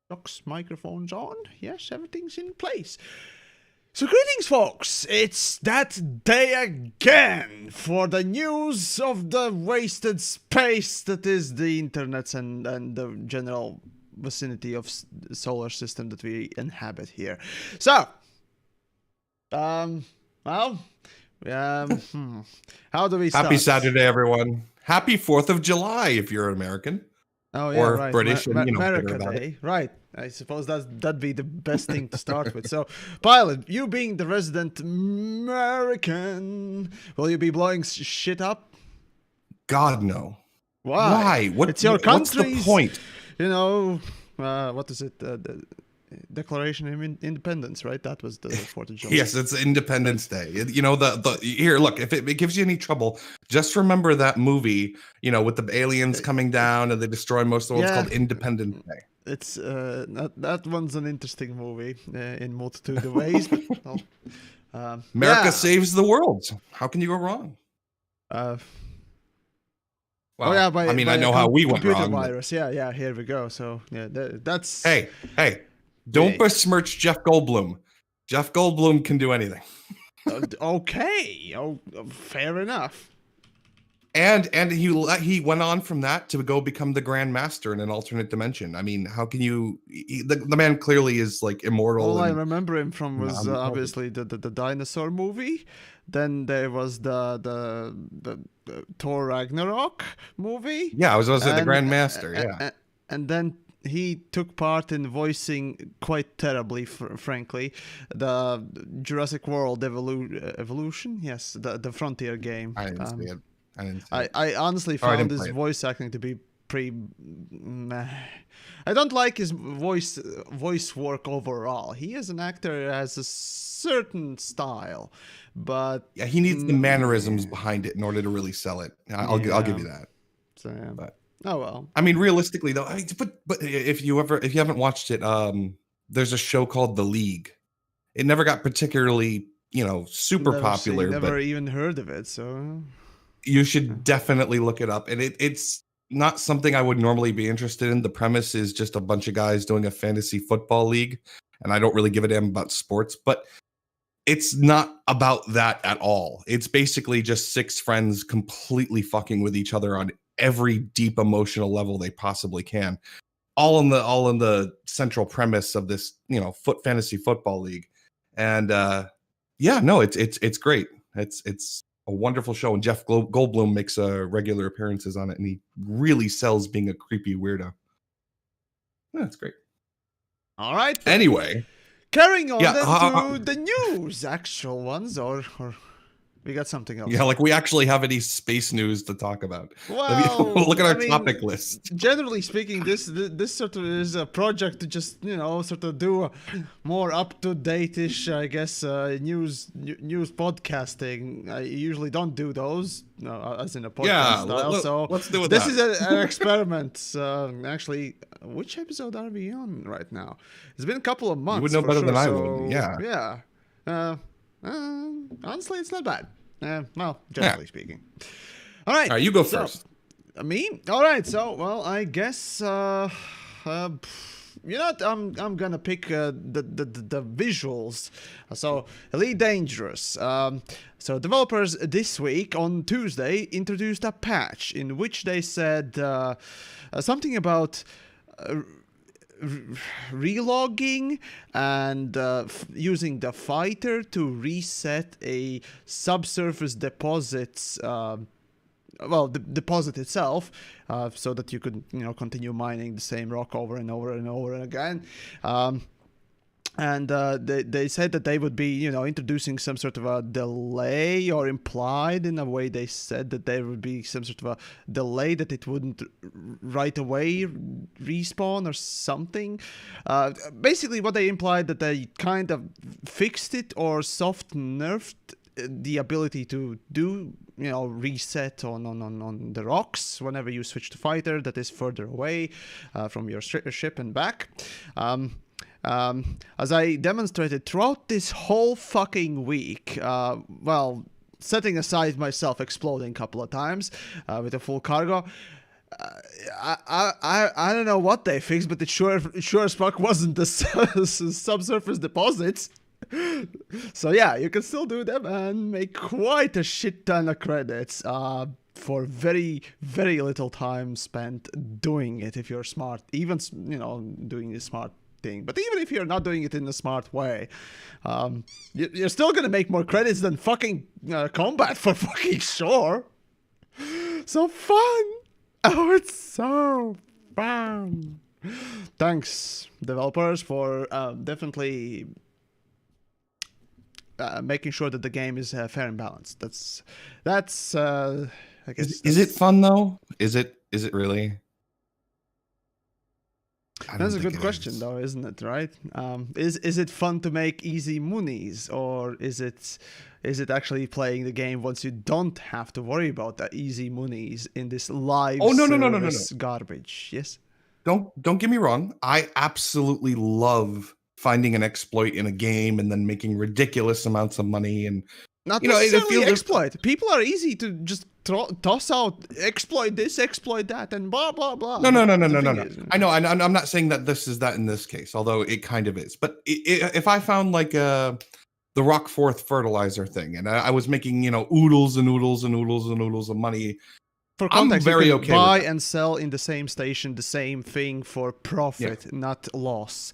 Doc's microphone's on. Yes, everything's in place. So greetings, folks! It's that day again for the news of the wasted space that is the internet and the general vicinity of the solar system that we inhabit here. So, how do we start? Happy Saturday, everyone. Happy 4th of July if you're American. Oh yeah, or right. British, and America Day, right? I suppose that'd be the best thing to start with. So, Pilot, you being the resident American, will you be blowing shit up? God no. Why? Why? It's your country's, what's the point? You know, what is it? The Declaration of Independence, right? That was the 4th of July. Yes, it's Independence Day. You know, here, look, if it gives you any trouble, just remember that movie, you know, with the aliens coming down and they destroy most of the world. It's called Independence Day. It's that one's an interesting movie in multitude of ways. But, America saves the world. How can you go wrong? Well, I mean, I know how we went wrong. Virus. Yeah, here we go. So, yeah, that's... Hey, don't besmirch Jeff Goldblum. Jeff Goldblum can do anything. Okay. Oh, fair enough. And he went on from that to go become the Grand Master in an alternate dimension. I mean, how can you... The man clearly is, like, immortal. All I remember him from was obviously the dinosaur movie. Then there was the Thor Ragnarok movie. Yeah, I was going to say the Grand Master, yeah. And then he took part in voicing quite terribly, frankly, the Jurassic World Evolution. Yes, the Frontier game. I didn't see it. I honestly found his voice acting to be pretty meh. I don't like his voice work overall. He as an actor has a certain style, but yeah, he needs the mannerisms behind it in order to really sell it. I'll give you that. So, yeah. But oh well. I mean, realistically though, but if you haven't watched it, there's a show called The League. It never got particularly, super popular. Never even heard of it, so you should definitely look it up. And it's not something I would normally be interested in. The premise is just a bunch of guys doing a fantasy football league, and I don't really give a damn about sports, but it's not about that at all. It's basically just 6 friends completely fucking with each other on every deep emotional level they possibly can. All in the central premise of this, fantasy football league. And it's great. It's a wonderful show, and Jeff Goldblum makes regular appearances on it, and he really sells being a creepy weirdo. That's great. All right. Anyway, carrying on to the news, actual ones, or we got something else. Yeah, like we actually have any space news to talk about. Well, look at our topic list. Generally speaking, this sort of is a project to just sort of do a more up to date-ish, I guess, news podcasting. I usually don't do those, as in a podcast style. So let's do it. This is an experiment. Actually, which episode are we on right now? It's been a couple of months. You would know better than I would. Yeah. Honestly, it's not bad. Well, generally speaking. All right, you go first. Me? All right. So, well, I guess you know what? I'm gonna pick the visuals. So, Elite Dangerous. So, developers this week on Tuesday introduced a patch in which they said something about relogging and using the fighter to reset a subsurface deposits the deposit itself, so that you could continue mining the same rock over and over and over again. And they said that they would be, introducing some sort of a delay, or implied in a way they said that there would be some sort of a delay, that it wouldn't right away respawn or something. Basically, what they implied, that they kind of fixed it or soft nerfed the ability to do, reset on the rocks whenever you switch to fighter that is further away from your ship and back. As I demonstrated throughout this whole fucking week, setting aside myself exploding a couple of times with a full cargo, I don't know what they fixed, but it sure as fuck wasn't the subsurface deposits. So yeah, you can still do them and make quite a shit ton of credits for very, very little time spent doing it if you're smart. Even, doing the smart thing. But even if you're not doing it in a smart way, you're still gonna make more credits than fucking combat for fucking sure. So fun! Oh, it's so fun! Thanks, developers, for definitely making sure that the game is fair and balanced. That's I guess Is it fun though? Is it really? That's a good question, though, isn't it? Right? Is it fun to make easy monies, or is it actually playing the game once you don't have to worry about the easy monies in this live service garbage? Yes. Don't get me wrong. I absolutely love finding an exploit in a game and then making ridiculous amounts of money. And not necessarily exploit. People are easy to just toss out, exploit this, exploit that, and blah blah blah. No. I know. I'm not saying that this is that in this case, although it kind of is. But if I found like the Rockforth fertilizer thing, and I was making oodles and oodles and oodles and oodles of money. For context, I'm very you can buy and sell in the same station the same thing for profit, not loss.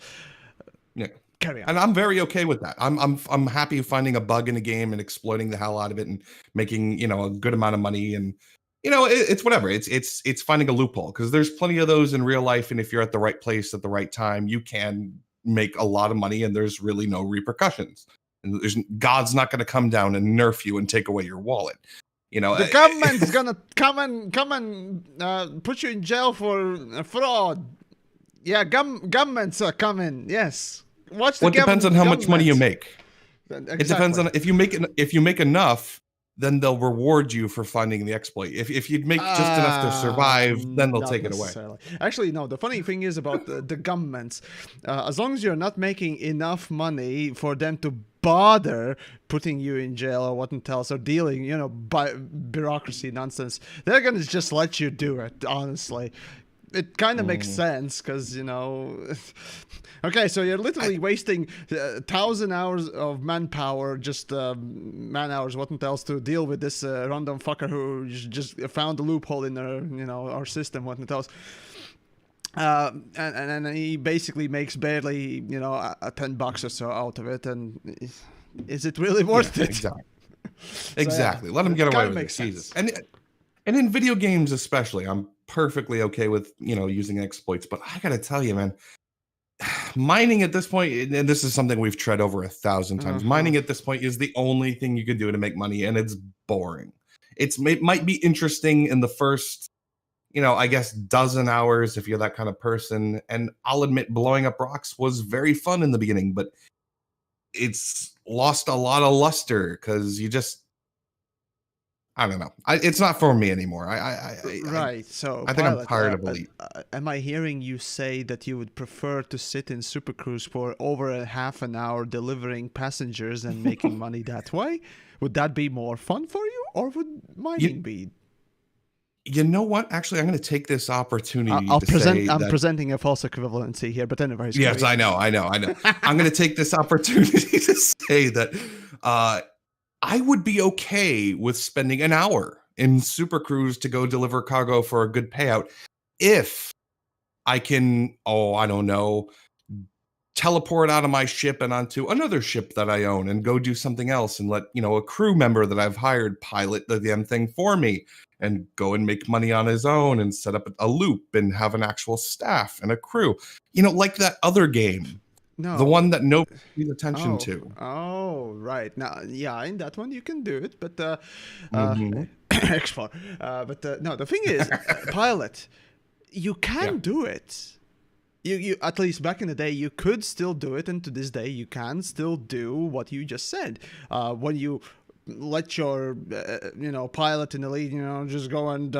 Yeah. Carry on. And I'm very okay with that. I'm happy finding a bug in a game and exploiting the hell out of it and making a good amount of money. And it's whatever. It's finding a loophole, because there's plenty of those in real life. And if you're at the right place at the right time, you can make a lot of money, and there's really no repercussions. And God's not going to come down and nerf you and take away your wallet. The government's gonna come and put you in jail for fraud. Yeah, governments are coming. Yes, watch the. Well, it depends on how much money you make. Exactly. It depends on if you make enough, then they'll reward you for finding the exploit. If you make just enough to survive, then they'll take it away. Actually, no. The funny thing is about the governments. As long as you're not making enough money for them to bother putting you in jail or what else, or dealing, by bureaucracy nonsense, they're gonna just let you do it. Honestly, it kind of makes sense, because okay, so you're literally wasting 1,000 hours of manpower, just man hours, what else, to deal with this random fucker who just found a loophole in our system, what else. And he basically makes barely, $10 or so out of it. And is it really worth it? Exactly. Exactly. Let him get away with it. Jesus. And in video games especially, I'm perfectly okay with, using exploits. But I got to tell you, man, mining at this point, and this is something we've tread over 1,000 times, mining at this point is the only thing you can do to make money, and it's boring. It might be interesting in the first, I guess, dozen hours if you're that kind of person. And I'll admit, blowing up rocks was very fun in the beginning, but it's lost a lot of luster because I don't know. It's not for me anymore. So I think I'm tired of Elite. Am I hearing you say that you would prefer to sit in Super Cruise for over a half an hour delivering passengers and making money that way? Would that be more fun for you, or would mining be? You know what? Actually, I'm going to take this opportunity I'm presenting a false equivalency here, but anyways. Yes, I know. I'm going to take this opportunity to say that I would be okay with spending an hour in Super Cruise to go deliver cargo for a good payout if I can, I don't know, teleport out of my ship and onto another ship that I own and go do something else and let, a crew member that I've hired pilot the damn thing for me and go and make money on his own and set up a loop and have an actual staff and a crew, like that other game. No. The one that nobody pays attention to. Oh, right. Now, yeah, in that one you can do it, but X4. But no, the thing is, pilot, you can do it. You at least back in the day, you could still do it, and to this day, you can still do what you just said. When you let your pilot in the lead, just go and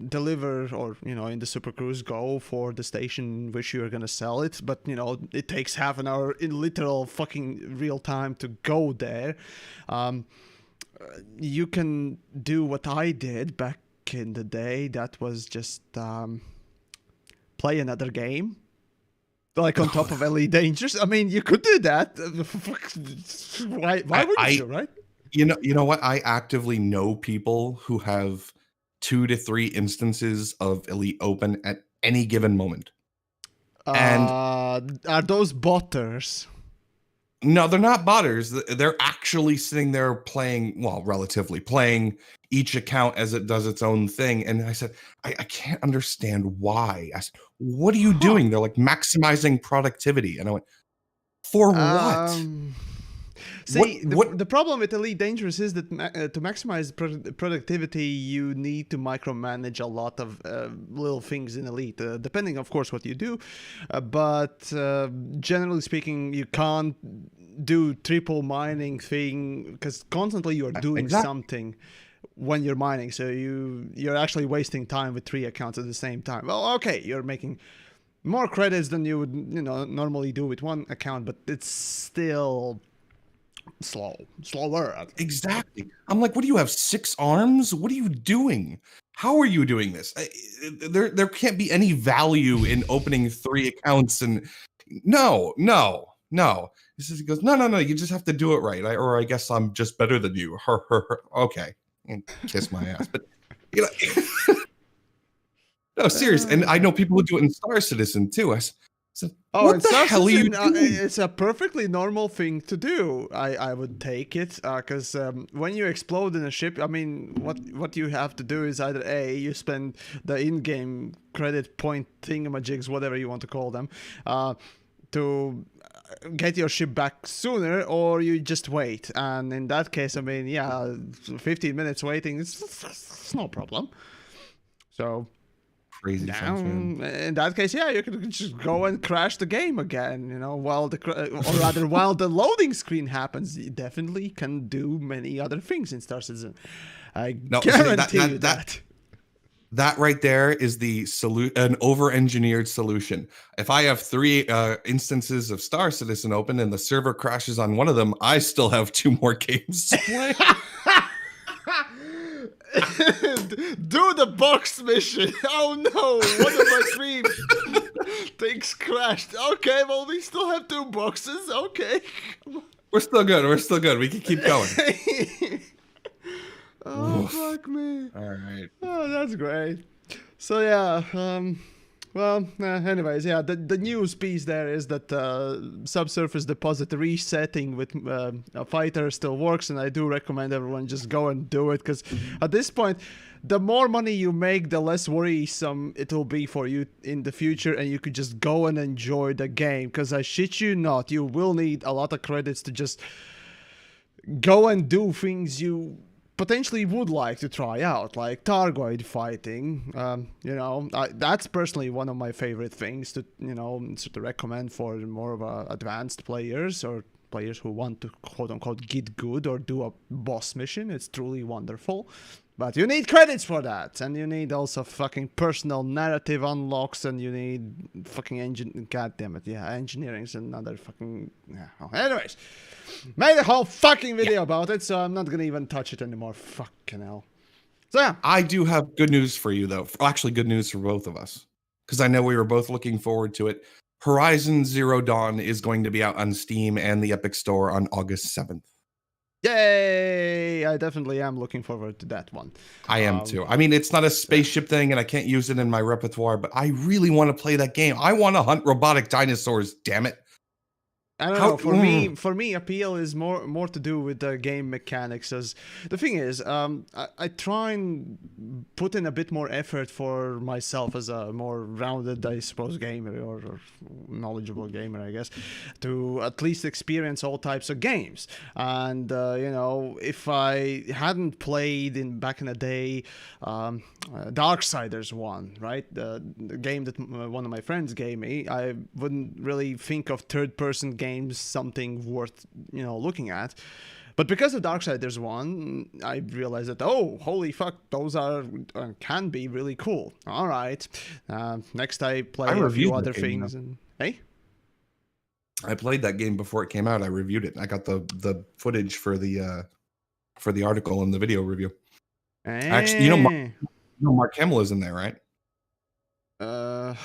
deliver, or in the Super Cruise, go for the station which you're gonna sell it, but it takes half an hour in literal fucking real time to go there. You can do what I did back in the day. That was just play another game. like on top of Elite Dangerous. I mean, you could do that. Why wouldn't you, right? You know what? I actively know people who have 2 to 3 instances of Elite open at any given moment. And Are those botters? no, they're not botters. They're actually sitting there playing, well, relatively playing each account as it does its own thing. And I said, I can't understand why. I said, what are you doing? They're like maximizing productivity. And I went, for what? See, the problem with Elite Dangerous is that to maximize productivity, you need to micromanage a lot of little things in Elite, depending, of course, what you do. But generally speaking, you can't do triple mining thing because constantly you are doing something when you're mining. So you're actually wasting time with 3 accounts at the same time. Well, okay, you're making more credits than you would, normally do with 1 account, but it's still slower. Exactly. I'm like, what do you have, 6 arms? What are you doing? How are you doing this? There can't be any value in opening 3 accounts. And no. He goes, no. You just have to do it right. Or I guess I'm just better than you. Okay, and kiss my ass. But no, serious. And I know people who do it in Star Citizen too. I said, what the hell are you doing? It's a perfectly normal thing to do. I would take it because when you explode in a ship, I mean, what you have to do is either A, you spend the in-game credit point thingamajigs, whatever you want to call them, to get your ship back sooner, or you just wait. And in that case, I mean, 15 minutes waiting, it's no problem. So... crazy sense, man. In that case, you can just go and crash the game again, while the loading screen happens. You definitely can do many other things in Star Citizen. I guarantee you that. That right there is an over-engineered solution. If I have 3 instances of Star Citizen open and the server crashes on one of them, I still have 2 more games to play. Do the box mission. Oh no, one of my 3 things crashed. Okay, well, we still have 2 boxes. Okay. We're still good. We can keep going. Oh, fuck me. All right. Oh, that's great. So, anyways, the news piece there is that subsurface deposit resetting with a fighter still works, and I do recommend everyone just go and do it, because at this point, the more money you make, the less worrisome it will be for you in the future, and you could just go and enjoy the game, because I shit you not, you will need a lot of credits to just go and do things you potentially would like to try out, like Targoid fighting. That's personally one of my favorite things to sort of recommend for more of advanced players, or players who want to quote unquote get good or do a boss mission. It's truly wonderful, but you need credits for that, and you need also fucking personal narrative unlocks, and you need fucking engineering is another fucking anyways. Made a whole fucking video about it, so I'm not gonna even touch it anymore. Fucking hell. So yeah. I do have good news for you, though. Actually, good news for both of us, because I know we were both looking forward to it. Horizon Zero Dawn is going to be out on Steam and the Epic Store on August 7th. Yay! I definitely am looking forward to that one. I am too. I mean, it's not a spaceship thing, and I can't use it in my repertoire, but I really want to play that game. I want to hunt robotic dinosaurs, damn it. I don't know. For me, appeal is more to do with the game mechanics. As the thing is, I try and put in a bit more effort for myself as a more rounded, I suppose, gamer or knowledgeable gamer, I guess, to at least experience all types of games. And if I hadn't played back in the day, Darksiders 1, right, the game that one of my friends gave me, I wouldn't really think of third-person games something worth looking at, but because of Darksiders 1, I realized that holy fuck, those are can be really cool. All right, next I play a few other things, and hey, I played that game before it came out. I reviewed it. I got the footage for the article and the video review. Actually, Mark Hamill is in there, right? I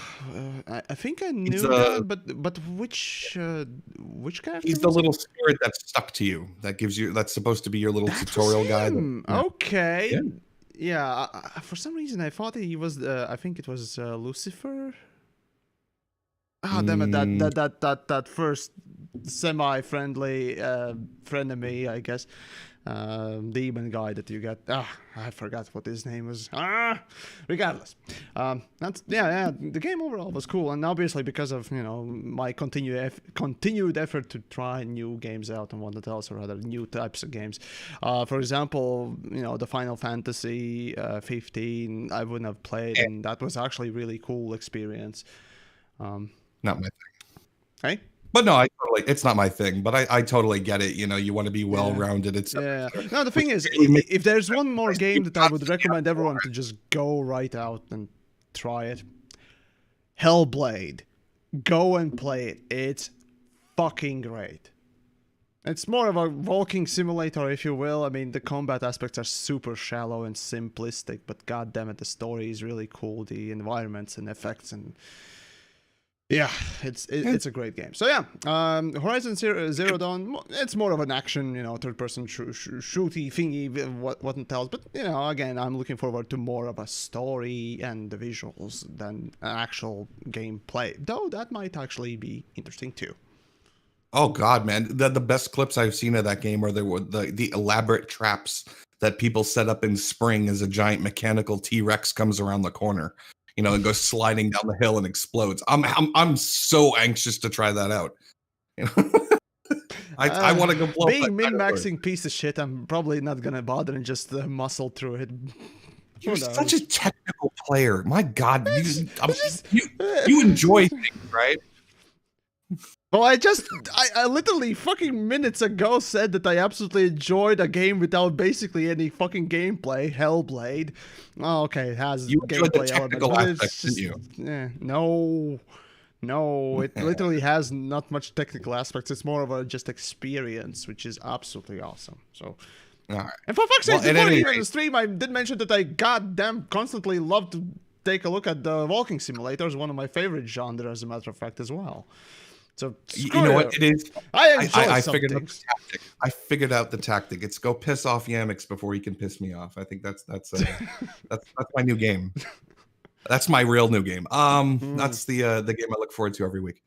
think I He's knew that, but which character he's the was it? little spirit that's stuck to you. That's supposed to be your little That was tutorial guy. him. Yeah. Okay. Yeah. Yeah. For some reason, I thought he was. I think it was Lucifer. Ah, damn it! Mm, That first semi-friendly frenemy, I guess. Demon guy that you get. I forgot what his name was. Regardless, that's yeah. The game overall was cool, and obviously because of my continued effort to try new games out and what else, or other new types of games. For example, the Final Fantasy 15, I wouldn't have played, eh, and that was actually really cool experience. not my Hey. But no, it's not my thing. But I totally get it. You want to be well-rounded, etc. Yeah. etc. No, the thing is, if there's one more game that I would recommend everyone to just go right out and try it, Hellblade. Go and play it. It's fucking great. It's more of a walking simulator, if you will. I mean, the combat aspects are super shallow and simplistic, but god damn it, the story is really cool. The environments and effects and yeah, it's a great game. So yeah, Horizon Zero Dawn. It's more of an action, third-person shooty thingy, what it tells. But again, I'm looking forward to more of a story and the visuals than an actual gameplay. Though that might actually be interesting too. Oh God, man! The best clips I've seen of that game are the elaborate traps that people set up in spring as a giant mechanical T-Rex comes around the corner. And goes sliding down the hill and explodes. I'm so anxious to try that out. I want to go blow being min-maxing piece of shit. I'm probably not gonna bother and just muscle through it. You're such a technical player. My God, you enjoy things, right? Well, I literally fucking minutes ago said that I absolutely enjoyed a game without basically any fucking gameplay, Hellblade. Oh, okay, it has gameplay elements, but it's just, no, it literally has not much technical aspects. It's more of a just experience, which is absolutely awesome. So, all right. And for fuck's sake, before even the stream, I did mention that I goddamn constantly love to take a look at the walking simulators, one of my favorite genres, as a matter of fact, as well. So you know what it is? I figured out the tactic. I figured out the tactic. It's go piss off YamiKs before he can piss me off. I think that's my new game. That's my real new game. That's the game I look forward to every week.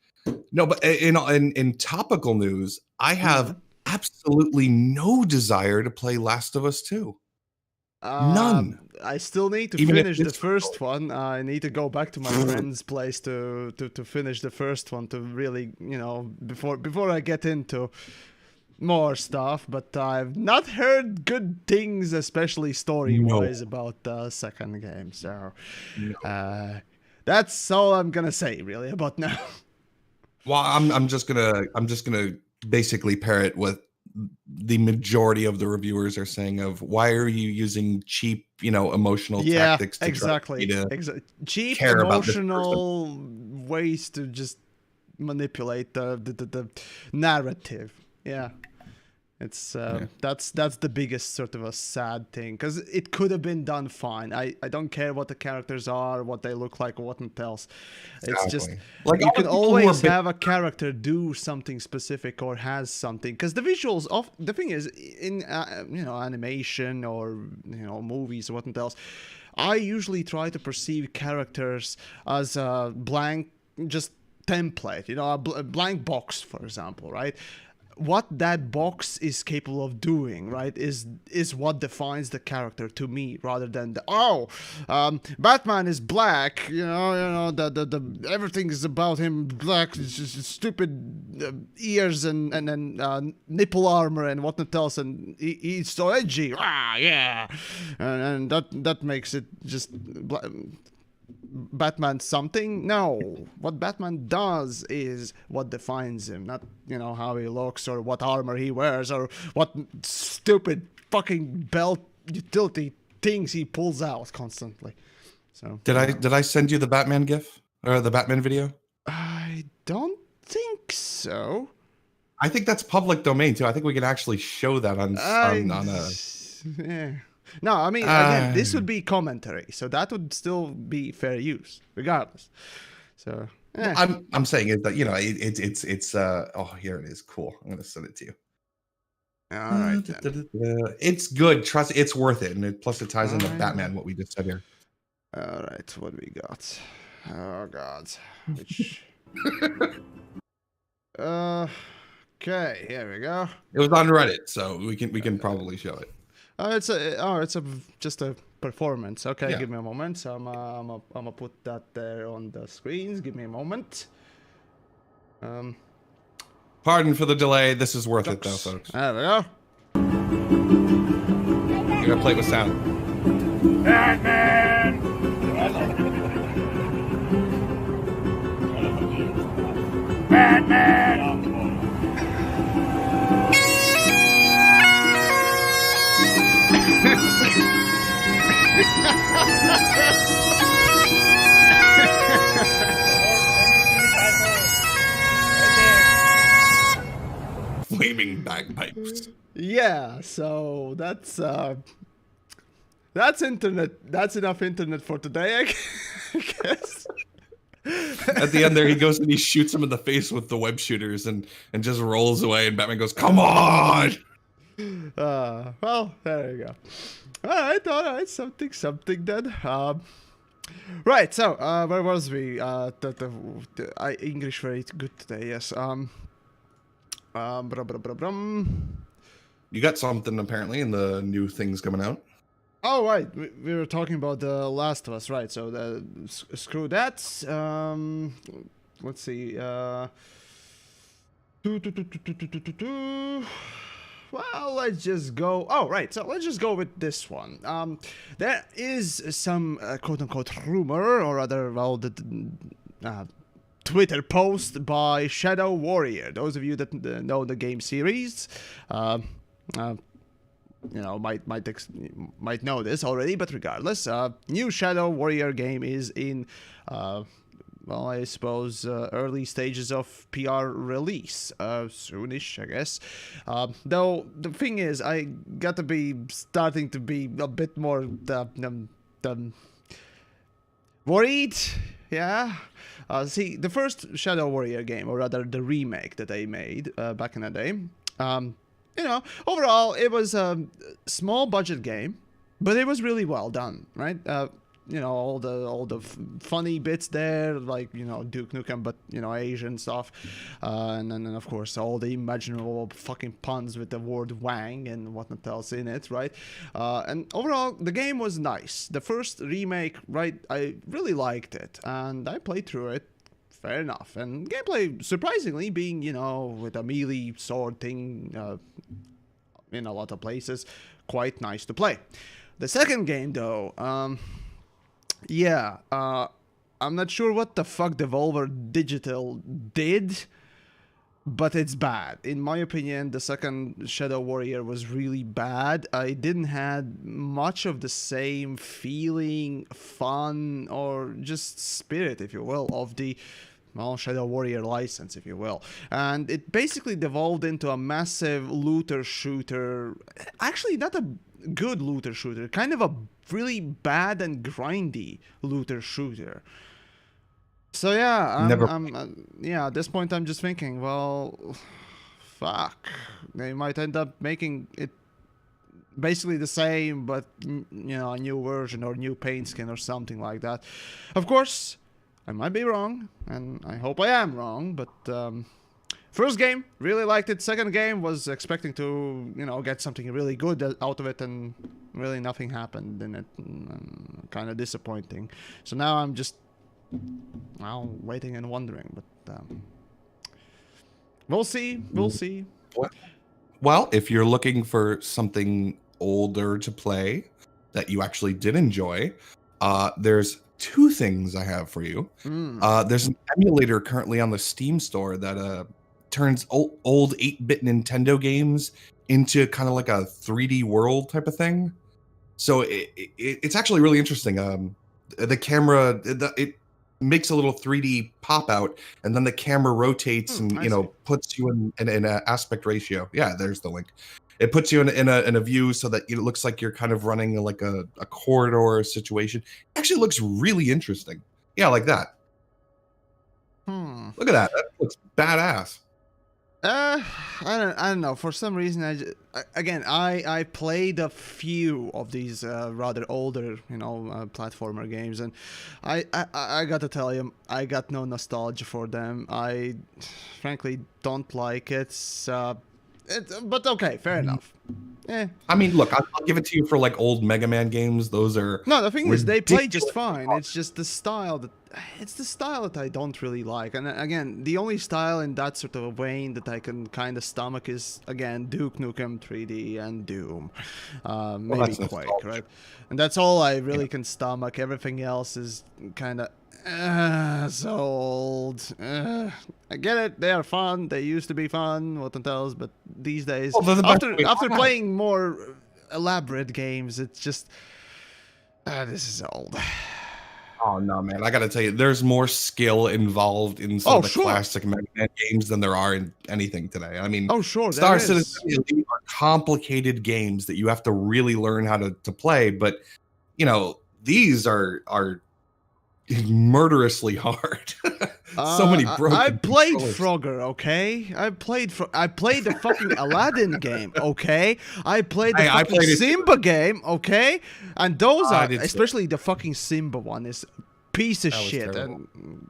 No, but in topical news, I have absolutely no desire to play Last of Us 2. None. I still need to finish the first one. I need to go back to my friend's place to finish the first one to really, before I get into more stuff. But I've not heard good things, especially story-wise, about the second game. So that's all I'm gonna say really about now. Well, I'm just gonna basically parrot what the majority of the reviewers are saying of why are you using cheap, emotional tactics to exactly. Cheap emotional ways to just manipulate the narrative. Yeah. It's that's the biggest sort of a sad thing, because it could have been done fine. I don't care what the characters are, what they look like, or what it else. It's just like you can always have a character do something specific or has something, because the visuals of the thing is in animation or movies or what else. I usually try to perceive characters as a blank just template, a blank box, for example, right? What that box is capable of doing, right, is what defines the character to me, rather than Batman is black, the everything is about him black, just stupid ears and nipple armor and whatnot else, and he's so edgy, and that makes it just Batman something. No, what Batman does is what defines him, not how he looks or what armor he wears or what stupid fucking belt utility things he pulls out constantly. So did I send you the Batman gif or the Batman video? I don't think so. I think that's public domain too. I think we can actually show that on a. Yeah. No, I mean, again, this would be commentary, so that would still be fair use, regardless. So, I'm saying is that it's oh, here it is. Cool. I'm gonna send it to you. All right, then. It's good. Trust it's worth it, and plus it ties into Alright. Batman. What we just said here. All right, what do we got? Oh God, which? Okay, here we go. It was on Reddit, so we can probably show it. It's just a performance. Okay, Yeah. give me a moment. So I'm gonna put that there on the screens. Give me a moment. Pardon for the delay. This is worth it, though, folks. There we go. You're gonna play it with sound. Batman! Batman! Flaming bagpipes. Yeah, so that's internet. That's enough internet for today, I guess. At the end there, he goes and he shoots him in the face with the web shooters and just rolls away. And Batman goes, "Come on!" Well, there you go. All right, something then. Right. So, where was we? English very good today. Yes. You got something apparently in the new things coming out. Oh, right. We were talking about The Last of Us, right? So screw that. Let's see. Well, let's just go. Oh, right. So let's just go with this one. There is some quote-unquote rumor, or rather, well, the Twitter post by Shadow Warrior. Those of you that know the game series, might know this already, but regardless, new Shadow Warrior game is in, well, I suppose early stages of PR release, soonish, I guess. Though the thing is, I got to be starting to be a bit more worried. Yeah. See, the first Shadow Warrior game, or rather the remake that they made back in the day, overall, it was a small budget game, but it was really well done, right? All the funny bits there, like, Duke Nukem, but, Asian stuff. And then, of course, all the imaginable fucking puns with the word Wang and whatnot else in it, right? And overall, the game was nice. The first remake, right, I really liked it, and I played through it. Fair enough. And gameplay, surprisingly, being, with a melee sword thing in a lot of places, quite nice to play. The second game, though, I'm not sure what the fuck Devolver Digital did, but it's bad. In my opinion, the second Shadow Warrior was really bad. I didn't have much of the same feeling, fun, or just spirit, if you will, of the Shadow Warrior license, if you will. And it basically devolved into a massive looter shooter. Actually, not a good looter shooter, kind of a really bad and grindy looter shooter. So yeah, at this point I'm just thinking, well, fuck, they might end up making it basically the same, but a new version or new paint skin or something like that. Of course, I might be wrong, and I hope I am wrong, but first game, really liked it. Second game, was expecting to, get something really good out of it, and really nothing happened in it. Kind of disappointing. So now I'm just, waiting and wondering, but we'll see. We'll see. Well, if you're looking for something older to play that you actually did enjoy, there's two things I have for you. There's an emulator currently on the Steam store that turns old 8-bit Nintendo games into kind of like a 3D world type of thing. So it's actually really interesting. The camera, it makes a little 3D pop out, and then the camera rotates and puts you in an aspect ratio. Yeah, there's the link. It puts you in a view so that it looks like you're kind of running like a corridor situation. It actually looks really interesting. Yeah, like that. Look at that. That looks badass. I don't know. For some reason, I played a few of these rather older, platformer games, and I got to tell you, I got no nostalgia for them. I frankly don't like it. But okay, fair enough. I mean, look, I'll give it to you for like old Mega Man games. Those are no. The thing is, they play just ridiculous. fine. It's just the style that I don't really like. And again, the only style in that sort of a vein that I can kind of stomach is again Duke Nukem 3D and Doom, maybe that's Quake, nostalgia. right? And that's all I really can stomach. Everything else is kind of so old. I get it. They are fun. They used to be fun. What else? But these days, Well, they're the best way after to playing more elaborate games, it's just this is old. Oh no, man! I gotta tell you, there's more skill involved in some of the sure. classic Mega Man games than there are in anything today. I mean, Oh, sure, Star there Citizen is. Elite are complicated games that you have to really learn how to play. But these are murderously hard. So many broken. I played controllers. Frogger, okay? I played the fucking Aladdin game, okay? I played the I fucking played it Simba game, okay? And those I are, did too. especially the fucking Simba one, is piece of That was shit. terrible.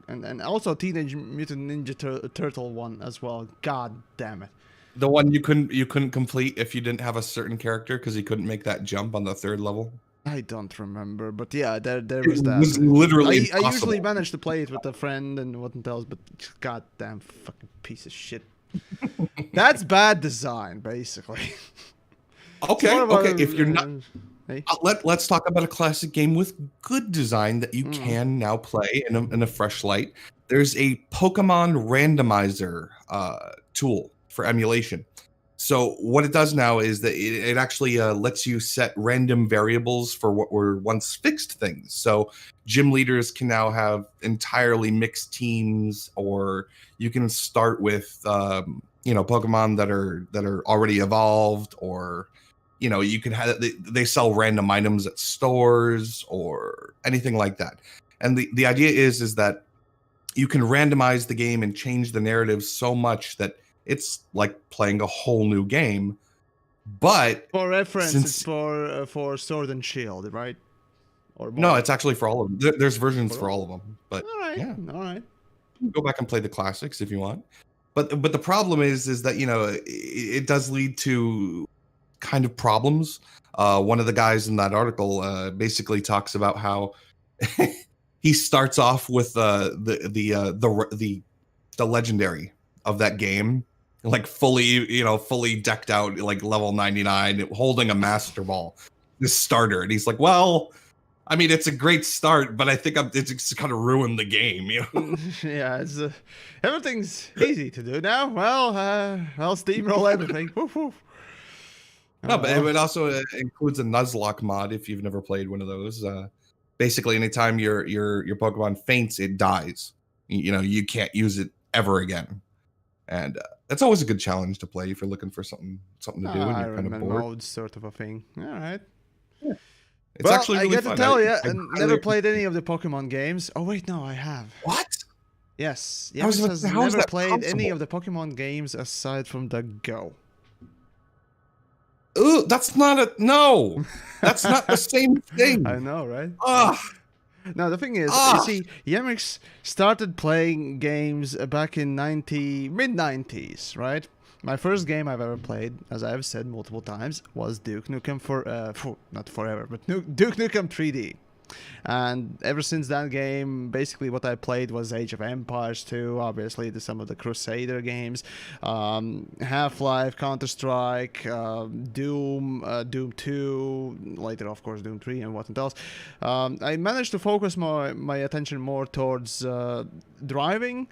And also Teenage Mutant Ninja Turtle one as well. God damn it. The one you couldn't complete if you didn't have a certain character because you couldn't make that jump on the 3rd level. I don't remember, but yeah, there It was that. was literally I usually impossible. manage to play it with a friend and what else, but goddamn fucking piece of shit. That's bad design, basically. Okay, It's more of okay. a- If you're not, hey? let's talk about a classic game with good design that you can now play in a fresh light. There's a Pokemon randomizer tool for emulation. So what it does now is that it actually lets you set random variables for what were once fixed things. So gym leaders can now have entirely mixed teams, or you can start with Pokemon that are already evolved, or you can have they sell random items at stores or anything like that. And the idea is that you can randomize the game and change the narrative so much that it's like playing a whole new game. But For reference, it's for Sword and Shield, right? Or no, it's actually for all of them. There's versions for all of them. But all right, yeah, all right. go back and play the classics if you want. But the problem is that it does lead to kind of problems. One of the guys in that article basically talks about how he starts off with the legendary of that game, like fully decked out, like level 99, holding a master ball, this starter, and he's like, well, I mean, it's a great start, but I think it's kind of ruined the game, Yeah, it's everything's easy to do now. Well, I'll steamroll everything. Woof, woof. No, but it also includes a Nuzlocke mod if you've never played one of those. Basically, anytime your Pokemon faints, it dies. You can't use it ever again, and that's always a good challenge to play if you're looking for something to do and you're kind of Iron bored. mode sort of a thing. All right. Yeah. It's Well, actually really I fun. got to tell you, I never played any of the Pokemon games. Oh wait, no, I have. What? Yes, How is has that never played any possible? of the Pokemon games aside from the Go. Ooh, that's not that's not the same thing. I know, right? Ugh. Now the thing is, you see, YamiKs started playing games back in mid-90s, right? My first game I've ever played, as I have said multiple times, was Duke Nukem not forever, but Duke Nukem 3D. And ever since that game, basically what I played was Age of Empires 2, obviously some of the Crusader games, Half-Life, Counter-Strike, Doom, Doom 2, later of course Doom 3 and what else. I managed to focus my attention more towards driving,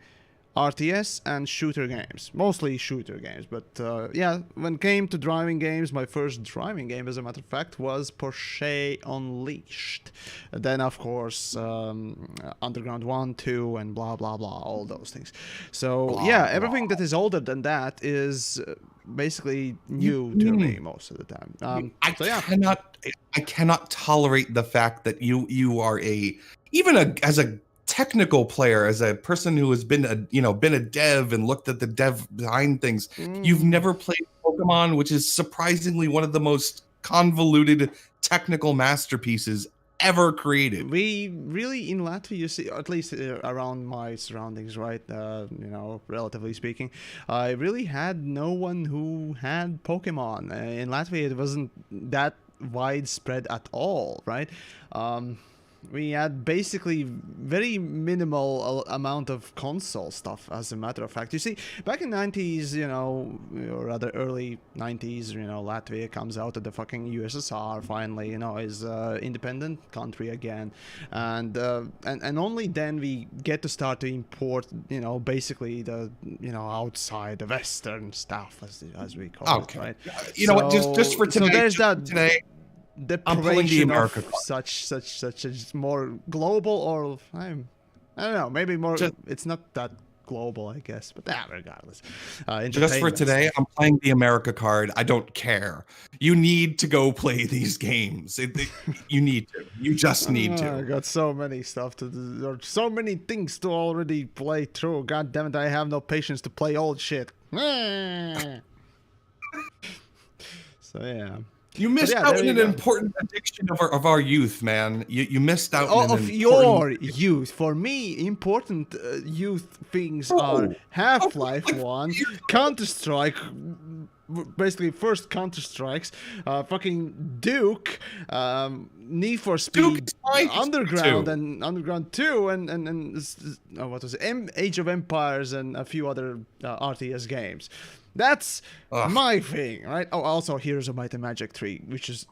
RTS and shooter games, mostly shooter games. But yeah, when it came to driving games, my first driving game, as a matter of fact, was Porsche Unleashed. Then, of course, Underground 1, 2, and blah blah blah, all those things. So Blah, yeah, blah. everything that is older than that is basically new to me most of the time. So yeah. I cannot tolerate the fact that you are as a technical player, as a person who has been a dev and looked at the dev behind things, you've never played Pokemon, which is surprisingly one of the most convoluted technical masterpieces ever created. We really, in Latvia, you see, at least around my surroundings, right? Relatively speaking, I really had no one who had Pokemon. In Latvia, it wasn't that widespread at all, right? We had basically very minimal amount of console stuff, as a matter of fact. You see, back in 90s, or rather early 90s, Latvia comes out of the fucking USSR finally, is independent country again. And only then we get to start to import, basically the, outside the Western stuff, as we call it, right? You know what, just for today, so there's that today, deprivation of such a more global, or I don't know, maybe more. It's not that global, I guess, but regardless. Just for today, I'm playing the America card. I don't care. You need to go play these games. You need to. You just need to. I got so many stuff to do, or so many things to already play through. God damn it, I have no patience to play old shit. So yeah. You missed out on an important addiction of our youth, man. You missed out on of your youth. For me, important youth things are Half-Life 1, Counter-Strike, basically first Counter-Strikes, fucking Duke, Need for Speed, Underground, and Underground 2, and what was it? Age of Empires, and a few other RTS games. That's my thing, right? Oh, also Heroes of Might and Magic 3, which is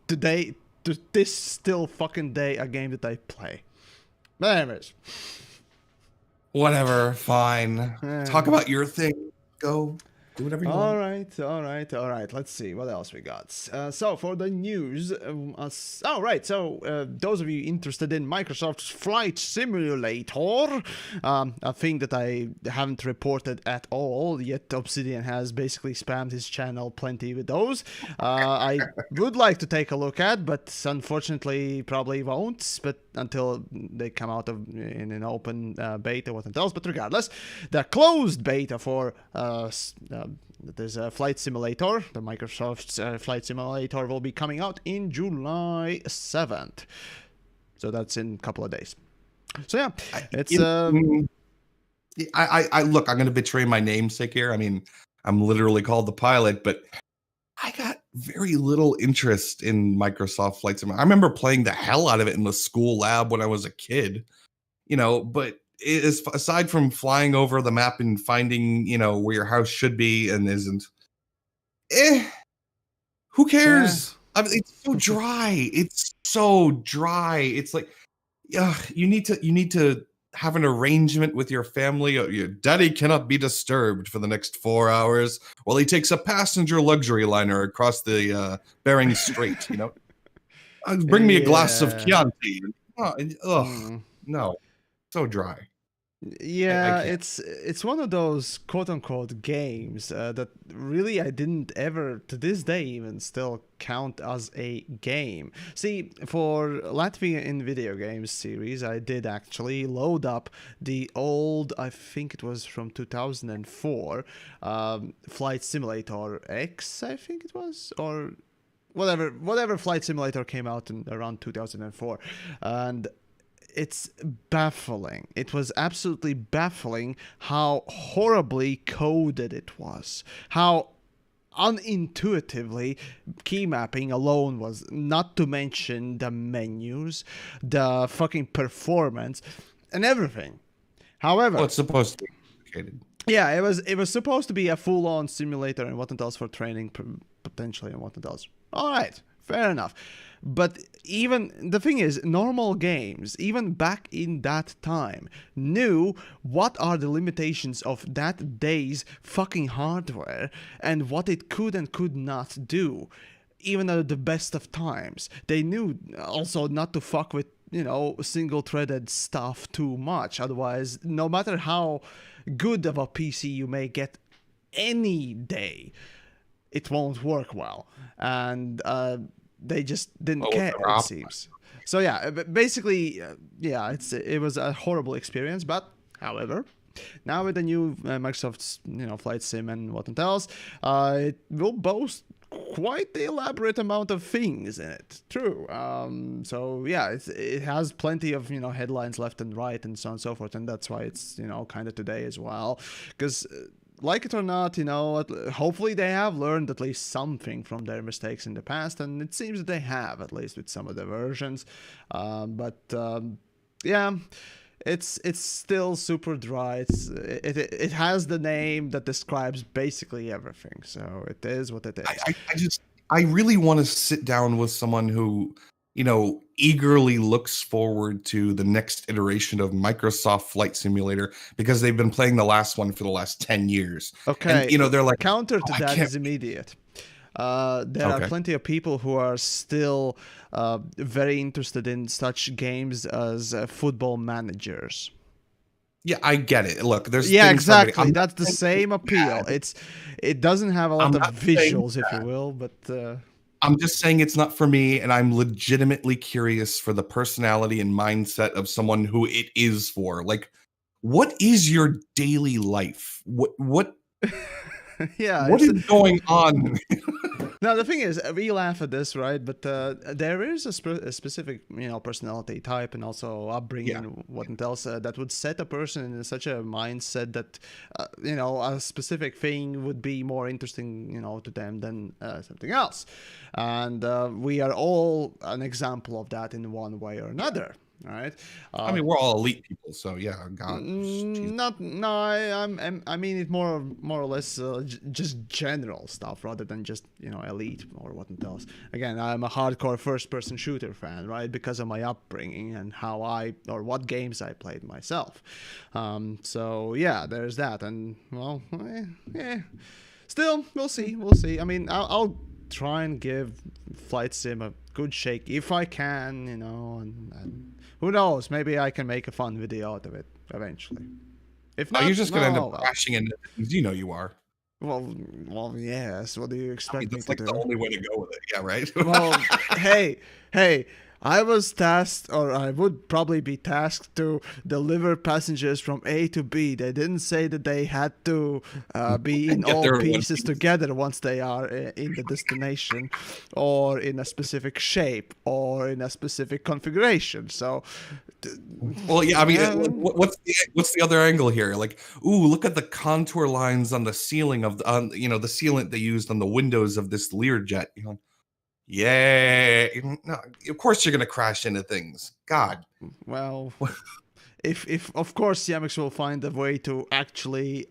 today, to this still fucking day, a game that I play. But anyways. Whatever, fine. Talk about your thing. Go. Do whatever you want. All right. Let's see what else we got. So for the news, those of you interested in Microsoft's Flight Simulator, a thing that I haven't reported at all yet. Obsidian has basically spammed his channel plenty with those. I would like to take a look at, but unfortunately probably won't. But until they come out in an open beta, what else? But regardless, the closed beta for there's a Flight Simulator. The Microsoft's Flight Simulator will be coming out in July 7th. So that's in a couple of days. So yeah, it's I look, I'm going to betray my namesake here. I mean, I'm literally called the pilot, but I got very little interest in Microsoft Flight Simulator. I remember playing the hell out of it in the school lab when I was a kid, but it is, aside from flying over the map and finding, where your house should be and isn't, who cares? Yeah. I mean, it's so dry. It's so dry. It's like, you need to have an arrangement with your family. Your daddy cannot be disturbed for the next 4 hours while he takes a passenger luxury liner across the Bering Strait. Bring me a glass of Chianti. No, so dry. Yeah, it's one of those quote unquote games that really I didn't ever, to this day even, still count as a game. See, for Latvia in Video Games series, I did actually load up the old, I think it was from 2004, Flight Simulator X, I think it was, or whatever Flight Simulator came out in around 2004, and it's baffling. It was absolutely baffling how horribly coded it was. How unintuitively key mapping alone was, not to mention the menus, the fucking performance, and everything. However, it's supposed to be complicated. Yeah, it was supposed to be a full-on simulator and whatnot else for training potentially and whatnot else. All right, fair enough. But even the thing is, normal games, even back in that time, knew what are the limitations of that day's fucking hardware and what it could and could not do. Even at the best of times, they knew also not to fuck with, single-threaded stuff too much. Otherwise, no matter how good of a PC you may get any day, it won't work well. And they just didn't care, it seems. So yeah, basically, it was a horrible experience. But however, now with the new Microsoft's Flight Sim and what else, it will boast quite the elaborate amount of things in it. True. So yeah, it has plenty of headlines left and right and so on and so forth, and that's why it's kind of today as well, because. Like it or not, hopefully they have learned at least something from their mistakes in the past, and it seems that they have, at least with some of the versions. Yeah, it's still super dry. It has the name that describes basically everything, so it is what it is. I really want to sit down with someone who eagerly looks forward to the next iteration of Microsoft Flight Simulator, because they've been playing the last one for the last 10 years. Okay. And, they're like, counter to that is immediate. There are plenty of people who are still very interested in such games as football managers. Yeah, I get it. Look, there's exactly. That's the same appeal. It doesn't have a lot of visuals, if you will, but I'm just saying it's not for me, and I'm legitimately curious for the personality and mindset of someone who it is for. Like, what is your daily life? What yeah, what is going on? Now the thing is, we laugh at this, right? But there is a specific, personality type and also upbringing and what else that would set a person in such a mindset that, a specific thing would be more interesting, to them than something else. And we are all an example of that in one way or another. All right. I mean, we're all elite people, so yeah. God. I mean it more or less just general stuff rather than just elite or what else. Again, I'm a hardcore first-person shooter fan, right? Because of my upbringing and what games I played myself. So yeah, there's that, and well, still, we'll see. I mean, I'll try and give Flight Sim a good shake if I can, and who knows, maybe I can make a fun video out of it eventually. If not, you're just gonna end up crashing into things. You are. Well, yes. What do you expect me to do? That's the only way to go with it. Yeah, right. Well, hey. I was tasked, or I would probably be tasked to deliver passengers from A to B. They didn't say that they had to be in all pieces together once they are in the destination, or in a specific shape, or in a specific configuration. So, well, yeah. I mean, what's the other angle here? Like, ooh, look at the contour lines on the ceiling of the sealant they used on the windows of this Learjet. Yeah, no, of course you're gonna crash into things. God. Well, if of course TheYamiks will find a way to actually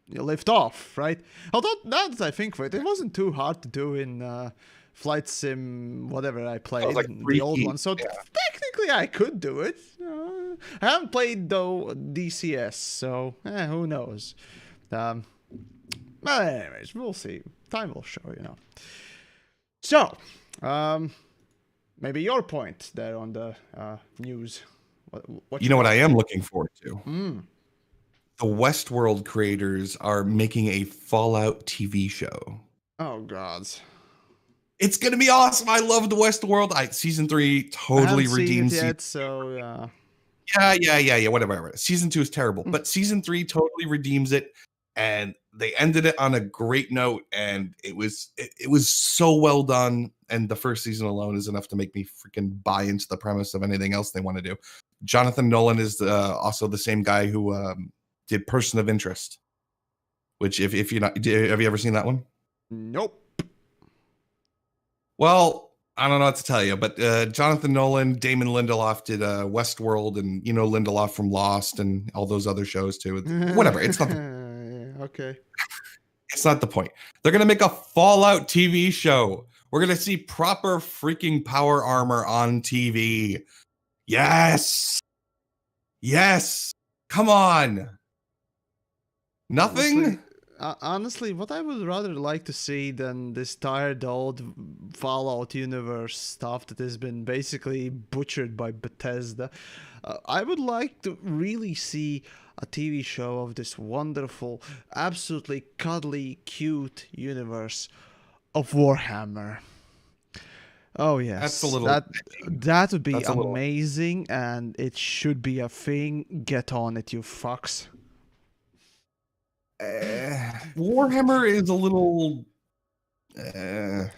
lift off, right? Although now that I think of it, it wasn't too hard to do in Flight Sim, whatever I played, the old one. So technically I could do it. I haven't played though DCS, so who knows? But anyways, we'll see. Time will show, So, maybe your point there on the news. What what I am looking forward to? The Westworld creators are making a Fallout TV show. Oh, God. It's going to be awesome. I loved Westworld. Season 3 totally redeemed it yet, so yeah, whatever. Season 2 is terrible, but season 3 totally redeems it. And they ended it on a great note, and it was so well done. And the first season alone is enough to make me freaking buy into the premise of anything else they want to do. Jonathan Nolan is also the same guy who did Person of Interest, which if you're not, have you ever seen that one? Nope. Well, I don't know what to tell you, but Jonathan Nolan, Damon Lindelof did Westworld, and Lindelof from Lost and all those other shows too. Whatever, it's not. Okay. It's not the point. They're going to make a Fallout TV show We're going to see proper freaking power armor on TV. Yes. Yes. Come on. Nothing? Honestly, what I would rather like to see than this tired old Fallout universe stuff that has been basically butchered by Bethesda, I would like to really see a TV show of this wonderful, absolutely cuddly, cute universe of Warhammer. Oh That's a yes, little. that would be That's a little. amazing, and it should be a thing. Get on it, you fucks. Warhammer is a little. Heresy!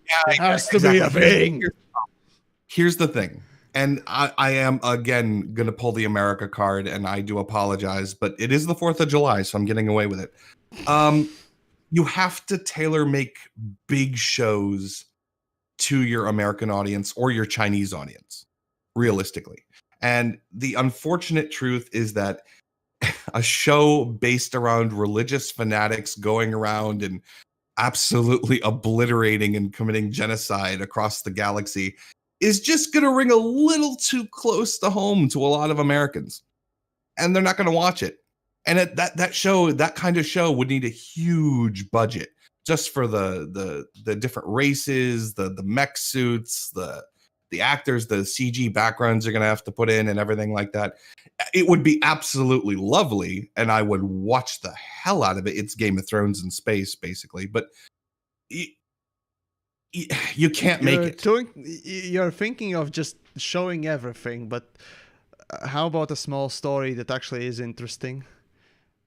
Yeah, It has to be a thing. Here's the thing. And I am, again, going to pull the America card, and I do apologize, but it is the 4th of July, so I'm getting away with it. You have to tailor make big shows to your American audience or your Chinese audience, realistically. And the unfortunate truth is that a show based around religious fanatics going around and absolutely obliterating and committing genocide across the galaxy is just going to ring a little too close to home to a lot of Americans, and they're not going to watch it. And that kind of show would need a huge budget just for the different races, the mech suits, the actors, the CG backgrounds you're going to have to put in and everything like that. It would be absolutely lovely, and I would watch the hell out of it. It's Game of Thrones in space, basically, but you can't make it. You're thinking of just showing everything, but how about a small story that actually is interesting?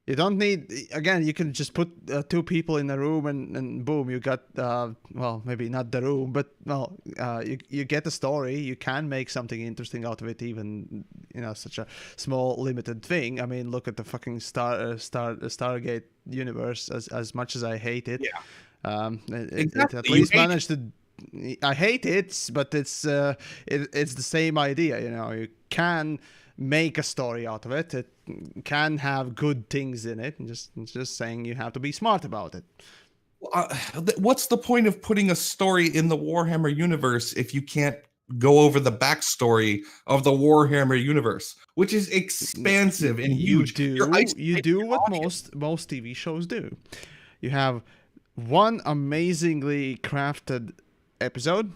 You don't need, again, you can just put two people in a room and boom, you got, well, maybe not the room, but well, you get a story. You can make something interesting out of it, even, such a small limited thing. I mean, look at the fucking Stargate universe. As much as I hate it, it at least managed to. I hate it, but it's the same idea. You can make a story out of it. It can have good things in it. Just saying, you have to be smart about it. What's the point of putting a story in the Warhammer universe if you can't go over the backstory of the Warhammer universe, which is expansive and huge? You do what most TV shows do. You have one amazingly crafted episode,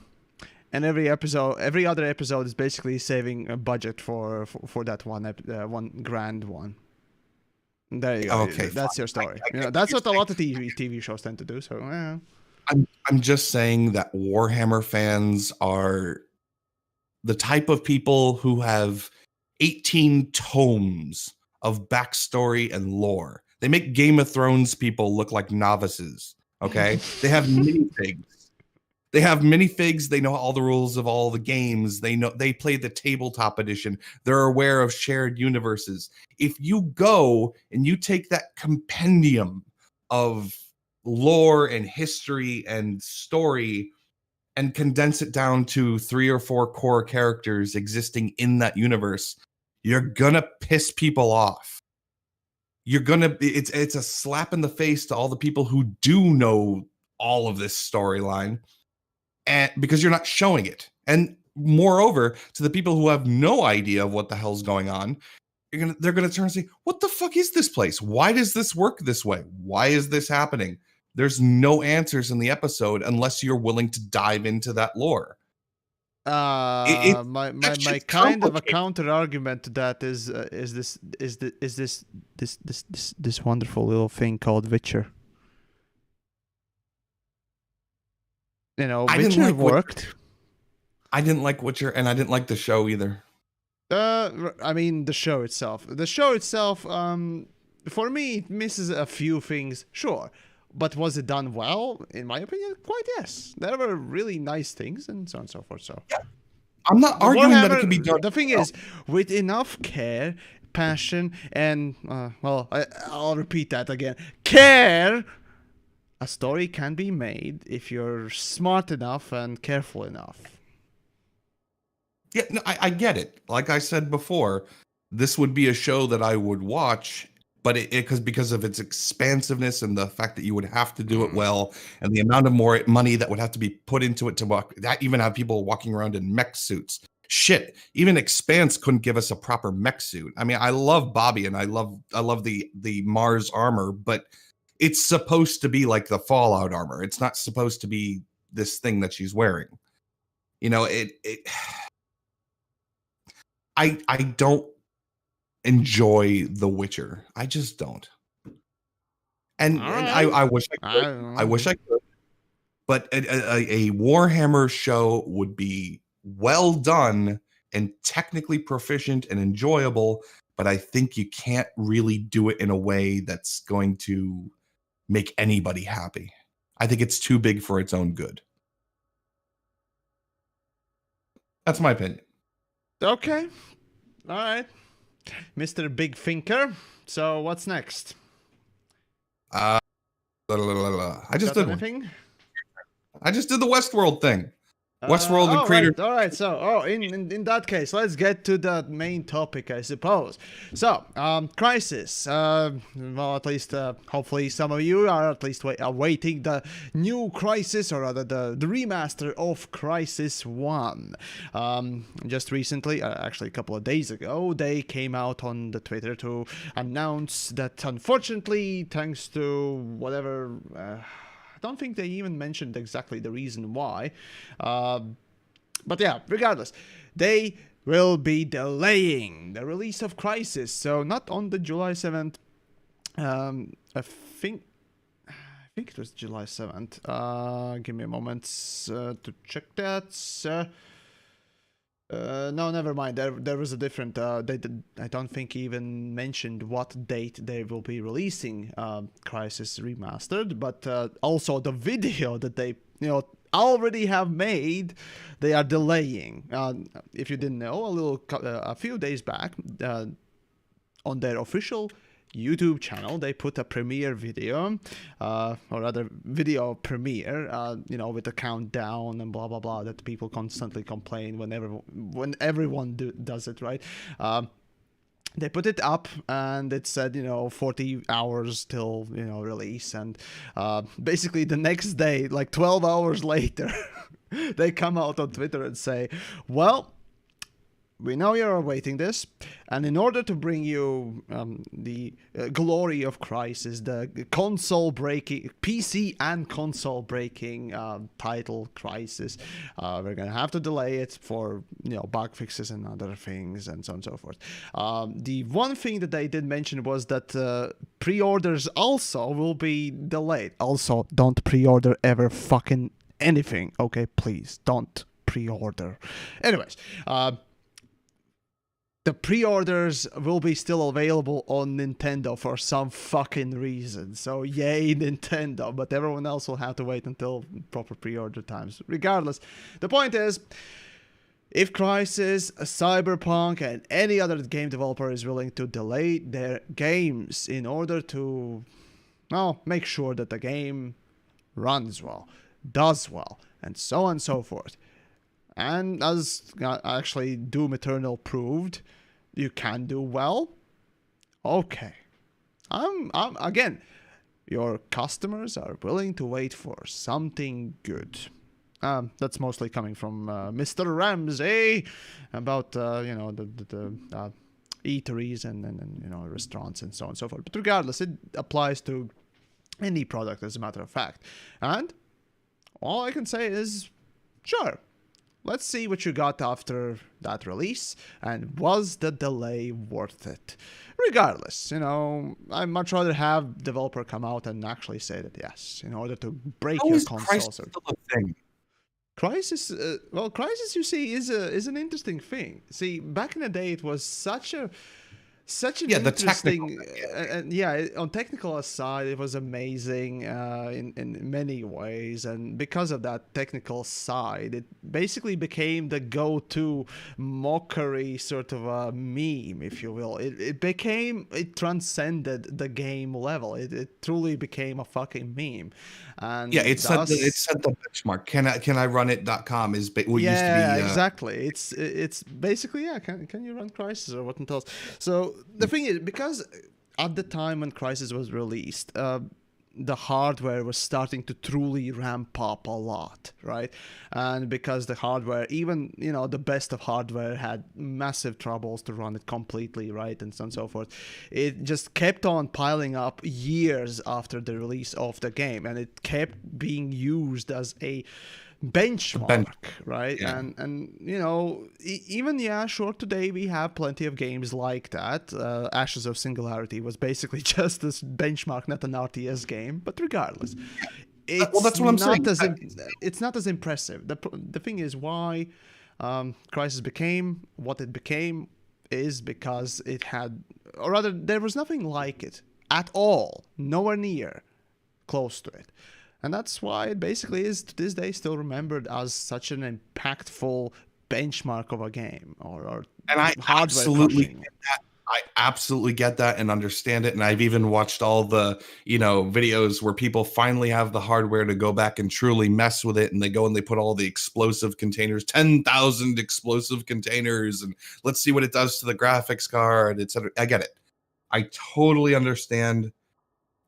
and every other episode is basically saving a budget for that one grand one. There you go. Okay, that's your story. That's what a lot of TV shows tend to do. So I'm just saying that Warhammer fans are the type of people who have 18 tomes of backstory and lore. They make Game of Thrones people look like novices. Okay, they have minifigs. They have minifigs. They know all the rules of all the games. They play the tabletop edition. They're aware of shared universes. If you go and you take that compendium of lore and history and story and condense it down to 3 or 4 core characters existing in that universe, you're gonna piss people off. It's a slap in the face to all the people who do know all of this storyline. And because you're not showing it. And moreover, to the people who have no idea of what the hell's going on, they're gonna turn and say, what the fuck is this place? Why does this work this way? Why is this happening? There's no answers in the episode unless you're willing to dive into that lore. My kind of a counter argument to that is this wonderful little thing called Witcher. Witcher worked. I didn't like Witcher, and I didn't like the show either. I mean, the show itself. For me, it misses a few things, sure. But was it done well? In my opinion, quite yes. There were really nice things, and so on and so forth. So, yeah. I'm not arguing that it can be done. The thing is, with enough care, passion, and, I'll repeat that again. Care! A story can be made if you're smart enough and careful enough. Yeah, no, I get it. Like I said before, this would be a show that I would watch but because of its expansiveness and the fact that you would have to do it well, and the amount of more money that would have to be put into it to walk, that even have people walking around in mech suits. Shit, even Expanse couldn't give us a proper mech suit. I mean, I love Bobby and I love the Mars armor, but it's supposed to be like the Fallout armor. It's not supposed to be this thing that she's wearing. You know, I don't enjoy The Witcher. I just don't. And I wish I could. I wish I could. But a Warhammer show would be well done and technically proficient and enjoyable, but I think you can't really do it in a way that's going to make anybody happy. I think it's too big for its own good. That's my opinion. Okay. All right. Mr. Big Thinker. So what's next? I just did anything? I just did the Westworld thing. Westworld and creator. Right, all right. So, in that case, let's get to the main topic, I suppose. So, Crysis. Well, at least, hopefully, some of you are at least awaiting the new Crysis, or rather, the remaster of Crysis 1. Just recently, actually a couple of days ago, they came out on the Twitter to announce that, unfortunately, thanks to whatever. I don't think they even mentioned exactly the reason why. But yeah, regardless, they will be delaying the release of Crysis. So not on the July 7th. I think it was July 7th. Give me a moment to check that. No, never mind. There was a different. I don't think even mentioned what date they will be releasing Crysis Remastered, but also the video that they already have made, they are delaying. If you didn't know, a few days back, on their official YouTube channel, they put a premiere video, or rather video premiere, with a countdown and blah blah blah that people constantly complain when everyone does it, right? They put it up and it said 40 hours till release, and basically the next day, like 12 hours later, they come out on Twitter and say, well, we know you're awaiting this, and in order to bring you the glory of Crysis, the console-breaking, PC and console-breaking title Crysis, we're gonna have to delay it for bug fixes and other things, and so on and so forth. The one thing that they did mention was that pre-orders also will be delayed. Also, don't pre-order ever fucking anything, okay? Please, don't pre-order. Anyways, the pre-orders will be still available on Nintendo for some fucking reason. So yay, Nintendo. But everyone else will have to wait until proper pre-order times. Regardless, the point is, if Crysis, Cyberpunk, and any other game developer is willing to delay their games in order to, make sure that the game runs well, does well, and so on and so forth. And as actually Doom Eternal proved, you can do well. Okay. Again, your customers are willing to wait for something good. That's mostly coming from Mr. Ramsey about the eateries and restaurants and so on and so forth. But regardless, it applies to any product, as a matter of fact. And all I can say is, sure, let's see what you got after that release, and was the delay worth it? Regardless, I'd much rather have developer come out and actually say that yes, in order to break your consoles. Crysis, Crysis, you see, is an interesting thing. See, back in the day, it was such an interesting, on technical aside, it was amazing in many ways, and because of that technical side, it basically became the go-to mockery sort of a meme, if you will. It transcended the game level. It truly became a fucking meme. And it set the benchmark. Can I run it.com is what used to be. Exactly. It's basically, can you run Crysis or what else? So the thing is, because at the time when Crysis was released, the hardware was starting to truly ramp up a lot, right? And because the hardware, even, you know, the best of hardware had massive troubles to run it completely, right? And so on and so forth. It just kept on piling up years after the release of the game, and it kept being used as a benchmark, right? Yeah. And you know, even, yeah, sure, today we have plenty of games like that. Ashes of Singularity was basically just this benchmark, not an RTS game, but regardless, it's Well, that's what I'm saying. It's not as impressive. The thing is why Crysis became what it became is because it had, or rather, there was nothing like it at all, nowhere near close to it. And that's why it basically is to this day still remembered as such an impactful benchmark of a game, or And I hardware absolutely crushing. get that. I absolutely get that and understand it. And I've even watched all the, you know, videos where people finally have the hardware to go back and truly mess with it. And they go and they put all the explosive containers, 10,000 explosive containers, and let's see what it does to the graphics card, etc. I get it. I totally understand.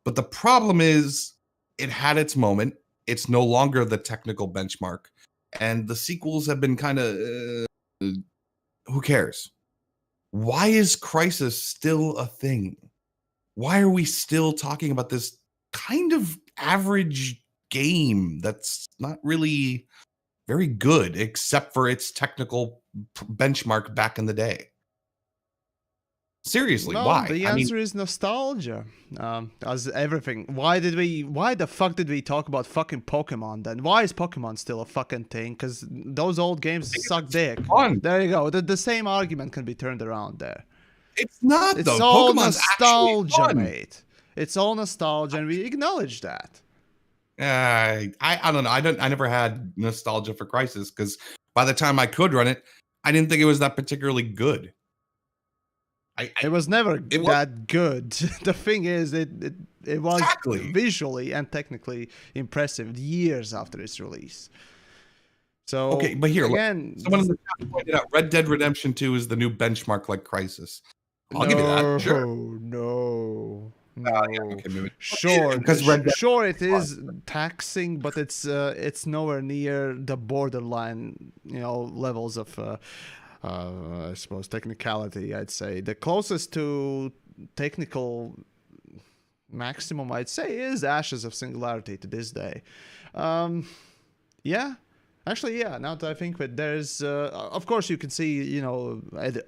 But the problem is it had its moment. It's no longer the technical benchmark. And the sequels have been kind of, who cares? Why is Crysis still a thing? Why are we still talking about this kind of average game that's not really very good, except for its technical benchmark back in the day? Seriously, Well, why? the I mean, answer is nostalgia. As everything. Why the fuck did we talk about fucking Pokemon then? Why is Pokemon still a fucking thing? Because those old games suck dick. fun. There you go. The same argument can be turned around there. It's not It's though. all Pokemon's actually nostalgia, fun. mate. It's all nostalgia, and we acknowledge that. I don't know. I never had nostalgia for Crysis because by the time I could run it, I didn't think it was that particularly good. It was never It was that good. The thing is, it was exactly. visually and technically impressive years after its release. So Okay, but here, look, again, someone in the chat pointed out Red Dead Redemption 2 is the new benchmark like Crysis. I'll give you that. Sure. No. Okay, maybe. Sure, Because Red Dead sure, it is taxing, but it's nowhere near the borderline, you know, levels of, I suppose, technicality. I'd say the closest to technical maximum I'd say is Ashes of Singularity to this day. Yeah. Actually, yeah. Now that I think of it, there's, of course, you can see, you know, the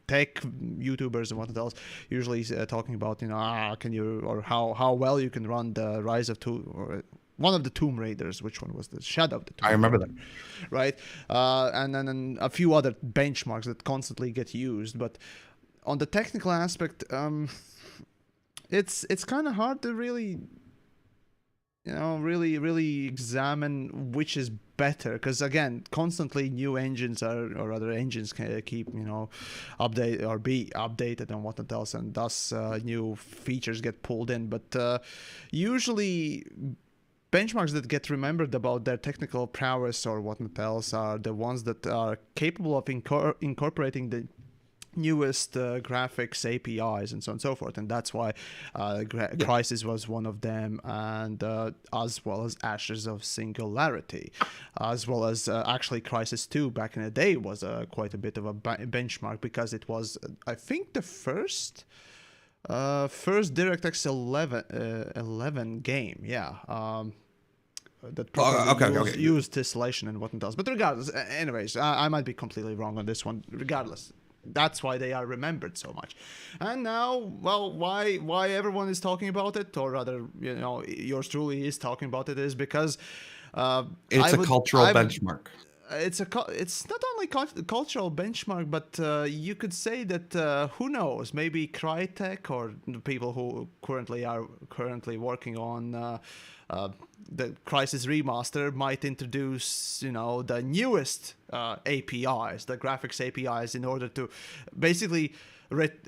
tech YouTubers and what else usually talking about, you know, can you, or how well you can run the Rise of or one of the Tomb Raiders. Which one was the Shadow of the Tomb I remember Raider, that. right? And then a few other benchmarks that constantly get used, but on the technical aspect, it's kind of hard to really, you know, really examine which is better, because again, constantly new engines or other engines can keep, you know, update or be updated and whatnot else, and thus new features get pulled in. But usually benchmarks that get remembered about their technical prowess or whatnot else are the ones that are capable of incorporating the newest graphics APIs and so on and so forth, and that's why Crysis was one of them, and as well as Ashes of Singularity, as well as actually Crysis 2 back in the day was quite a bit of a benchmark, because it was, I think, the first DirectX 11 game, that probably used tessellation and whatnot else. But regardless, anyways, I might be completely wrong on this one. Regardless, that's why they are remembered so much. And now, well, why everyone is talking about it, or rather, you know, yours truly is talking about it, is because it's a cultural benchmark. It's not only cultural benchmark, but you could say that who knows, maybe Crytek or the people who currently working on the Crysis remaster might introduce, you know, the newest APIs, the graphics APIs, in order to basically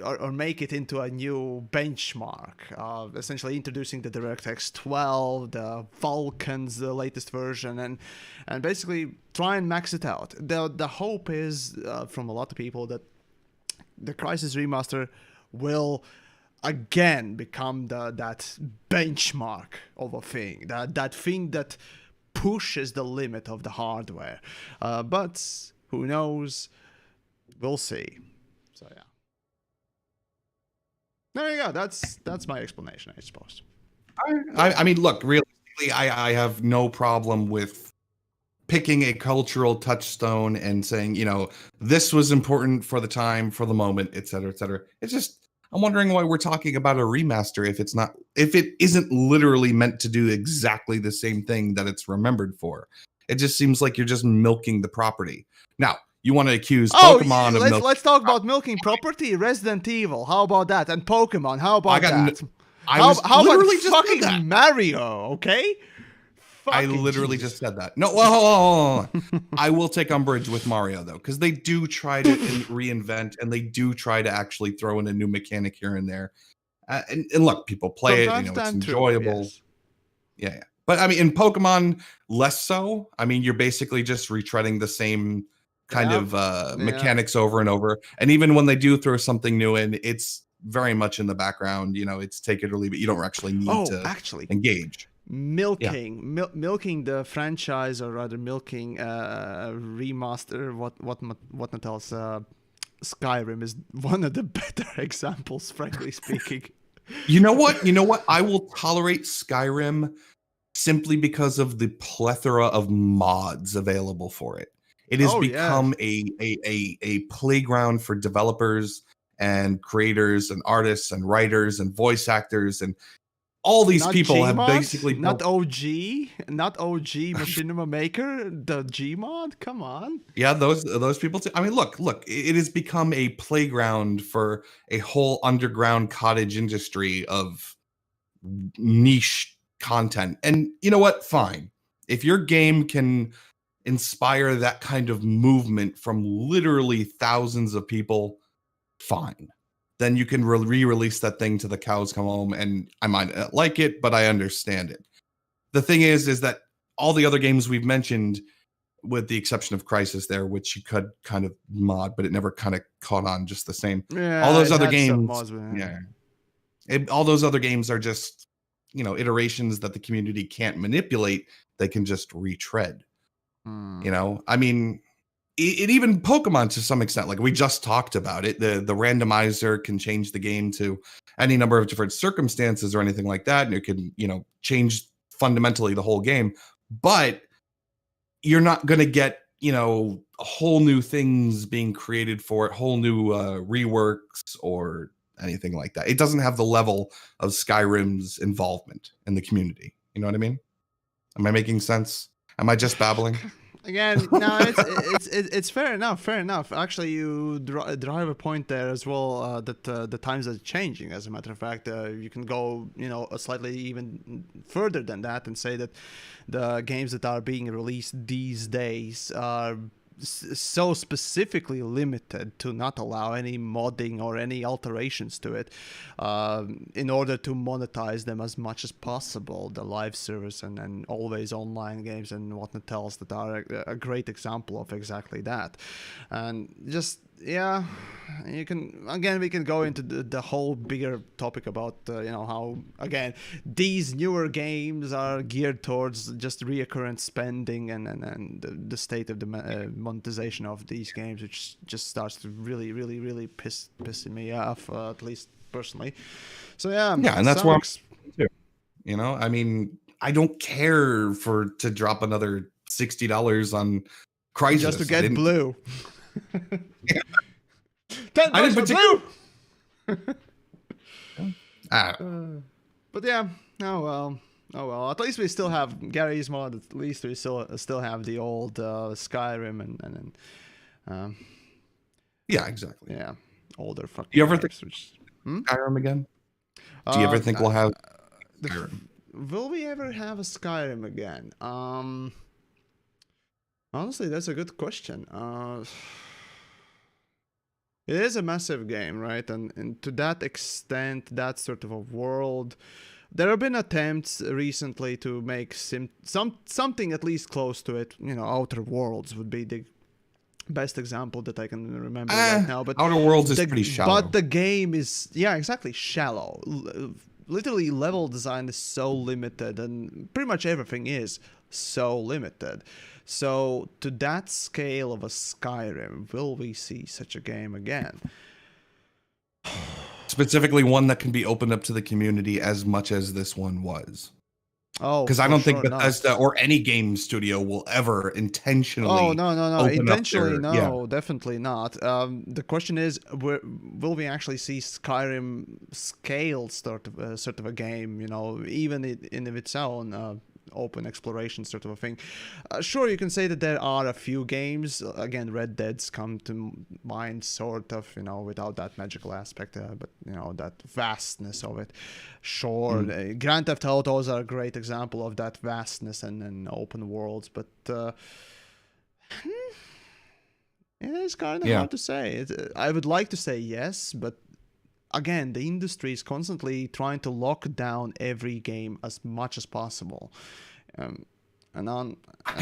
or make it into a new benchmark, essentially introducing the DirectX 12, the Vulkans, the latest version, and basically try and max it out. The hope is from a lot of people that the Crysis remaster will again become that benchmark of a thing, that thing that pushes the limit of the hardware. But who knows? We'll see. So yeah. There you go. That's my explanation, I suppose. I mean, look, realistically, I have no problem with picking a cultural touchstone and saying, this was important for the time, for the moment, et cetera, et cetera. It's just, I'm wondering why we're talking about a remaster if it isn't literally meant to do exactly the same thing that it's remembered for. It just seems like you're just milking the property. Now, you want to accuse Pokemon of milking. Let's talk about milking property. Resident Evil, how about that? And Pokemon, how about that? How about fucking Mario? Okay. I literally just said that. No, well, I will take umbrage with Mario, though, because they do try to reinvent, and they do try to actually throw in a new mechanic here and there. And look, people play it, it's enjoyable. Yes. Yeah. But, I mean, in Pokemon, less so. I mean, you're basically just retreading the same kind of mechanics over and over. And even when they do throw something new in, it's very much in the background. It's take it or leave it. You don't actually need to engage. Milking the franchise, or rather milking remaster what Mattel's Skyrim is one of the better examples, frankly speaking. You know what I will tolerate Skyrim simply because of the plethora of mods available for it. It has become a playground for developers and creators and artists and writers and voice actors, and all these people have basically not OG Machinima Maker, the Gmod. Come on. Yeah, those people too. I mean, look, it has become a playground for a whole underground cottage industry of niche content. And you know what? Fine. If your game can inspire that kind of movement from literally thousands of people, fine. Then you can re-release that thing to the cows come home, and I might not like it, but I understand it. The thing is that all the other games we've mentioned, with the exception of Crysis there, which you could kind of mod, but it never kind of caught on just the same. Yeah, all those other games, all those other games are just, iterations that the community can't manipulate. They can just retread. I mean, it even Pokemon to some extent, like we just talked about it, the randomizer can change the game to any number of different circumstances or anything like that, and it can change fundamentally the whole game. But you're not going to get whole new things being created for it, whole new reworks or anything like that. It doesn't have the level of Skyrim's involvement in the community. You know what I mean? Am I making sense? Am I just babbling? Again, no, it's fair enough. Fair enough. Actually, you drive a point there as well. That the times are changing. As a matter of fact, you can go, slightly even further than that and say that the games that are being released these days are so specifically limited to not allow any modding or any alterations to it, in order to monetize them as much as possible. The live service and always online games and whatnot else that are a great example of exactly that. And just we can go into the whole bigger topic about how again these newer games are geared towards just reoccurrent spending and the state of the monetization of these games, which just starts to really pissing me off, at least personally. So and that's why I mean, I don't care to drop another $60 on Crysis just to get blue. Yeah. I didn't blue. But oh well. At least we still have Gary's mod. At least we still have the old Skyrim and yeah, exactly. Yeah, older fucking. You ever think Skyrim again? Do you ever think we'll have Skyrim? Will we ever have a Skyrim again? Honestly, that's a good question. It is a massive game, right? And to that extent, that sort of a world, there have been attempts recently to make something at least close to it. Outer Worlds would be best example that I can remember right now. But Outer Worlds is pretty shallow. But the game is, yeah, exactly, shallow. Literally, level design is so limited, and pretty much everything is so limited. So, to that scale of a Skyrim, will we see such a game again? Specifically, one that can be opened up to the community as much as this one was. Oh, because I don't think sure Bethesda not. or any game studio will ever intentionally. Oh, no. Open Intentionally, up their, no, yeah. definitely not. The question is, will we actually see Skyrim scaled sort of a game? You know, even in of its own. Open exploration sort of a thing. Sure, you can say that there are a few games. Again, Red Dead's come to mind, sort of, you know, without that magical aspect, but you know, that vastness of it. Sure, Grand Theft Autos are a great example of that vastness and open worlds, but it is kind of hard to say. I would like to say yes, but again, the industry is constantly trying to lock down every game as much as possible. I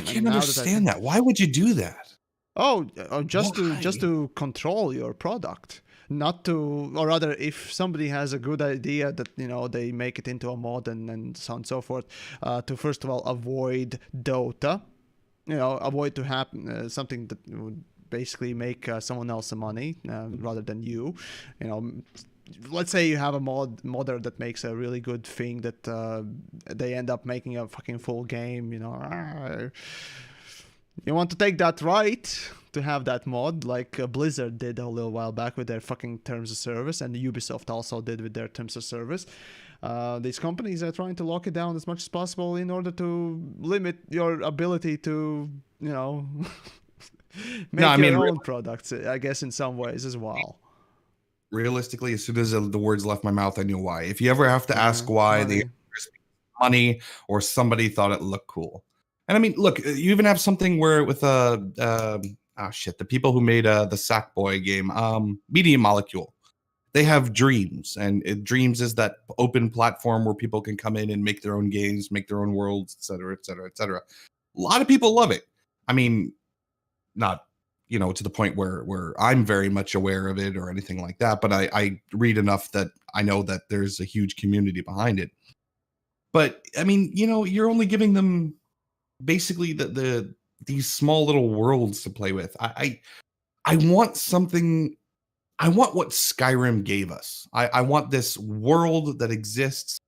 can't understand that. Why would you do that? Just to control your product, not to, or rather, if somebody has a good idea that, you know, they make it into a mod and so on and so forth, to first of all avoid Dota, you know, avoid to happen something that would basically make someone else some money rather than you, you know. Let's say you have a modder that makes a really good thing that they end up making a fucking full game, you know. You want to take that right to have that mod, like Blizzard did a little while back with their fucking terms of service, and Ubisoft also did with their terms of service. These companies are trying to lock it down as much as possible in order to limit your ability to, you know, make your own products, I guess, in some ways as well. Realistically, as soon as the words left my mouth, I knew why. If you ever have to ask why, the money or somebody thought it looked cool. And I mean, look, you even have something where with the people who made the Sackboy game, Media Molecule, they have Dreams, and Dreams is that open platform where people can come in and make their own games, make their own worlds, etc., etc., etc. A lot of people love it. I mean, not, you know, to the point where I'm very much aware of it or anything like that, but I read enough that I know that there's a huge community behind it. But I mean, you know, you're only giving them basically these small little worlds to play with. I want something. I want what Skyrim gave us. I want this world that exists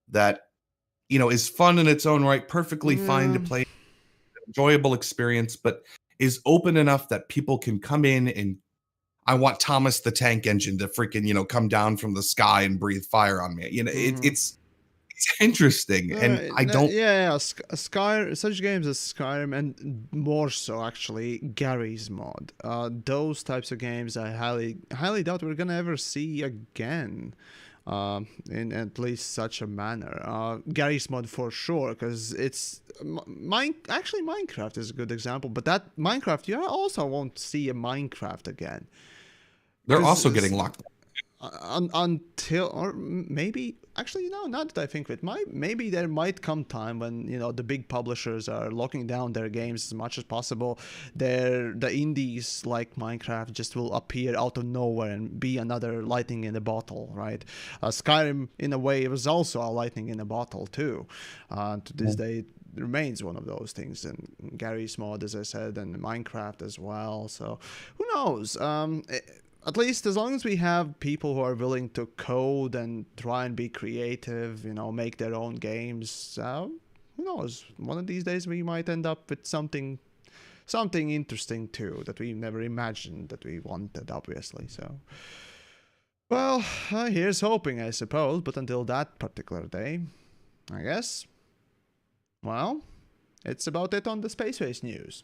that, you know, is fun in its own right, perfectly fine to play, enjoyable experience, but is open enough that people can come in and I want Thomas the Tank Engine to freaking, you know, come down from the sky and breathe fire on me. You know, it's interesting, and I don't. Skyrim, such games as Skyrim, and more so actually Gary's mod. Those types of games, I highly doubt we're gonna ever see again. In at least such a manner. Gary's mod for sure, because it's actually Minecraft is a good example, but that Minecraft, you also won't see a Minecraft again. They're also getting locked until, or maybe actually, no, not that I think of it, maybe there might come time when, you know, the big publishers are locking down their games as much as possible. The indies like Minecraft just will appear out of nowhere and be another lightning in a bottle, right? Skyrim, in a way, was also a lightning in a bottle too. To this day, remains one of those things, and Gary's mod, as I said, and Minecraft as well. So who knows? At least as long as we have people who are willing to code and try and be creative, you know, make their own games, who knows? One of these days we might end up with something interesting too that we never imagined that we wanted, obviously. So, well, here's hoping, I suppose. But until that particular day, I guess, well, it's about it on the Space Race news.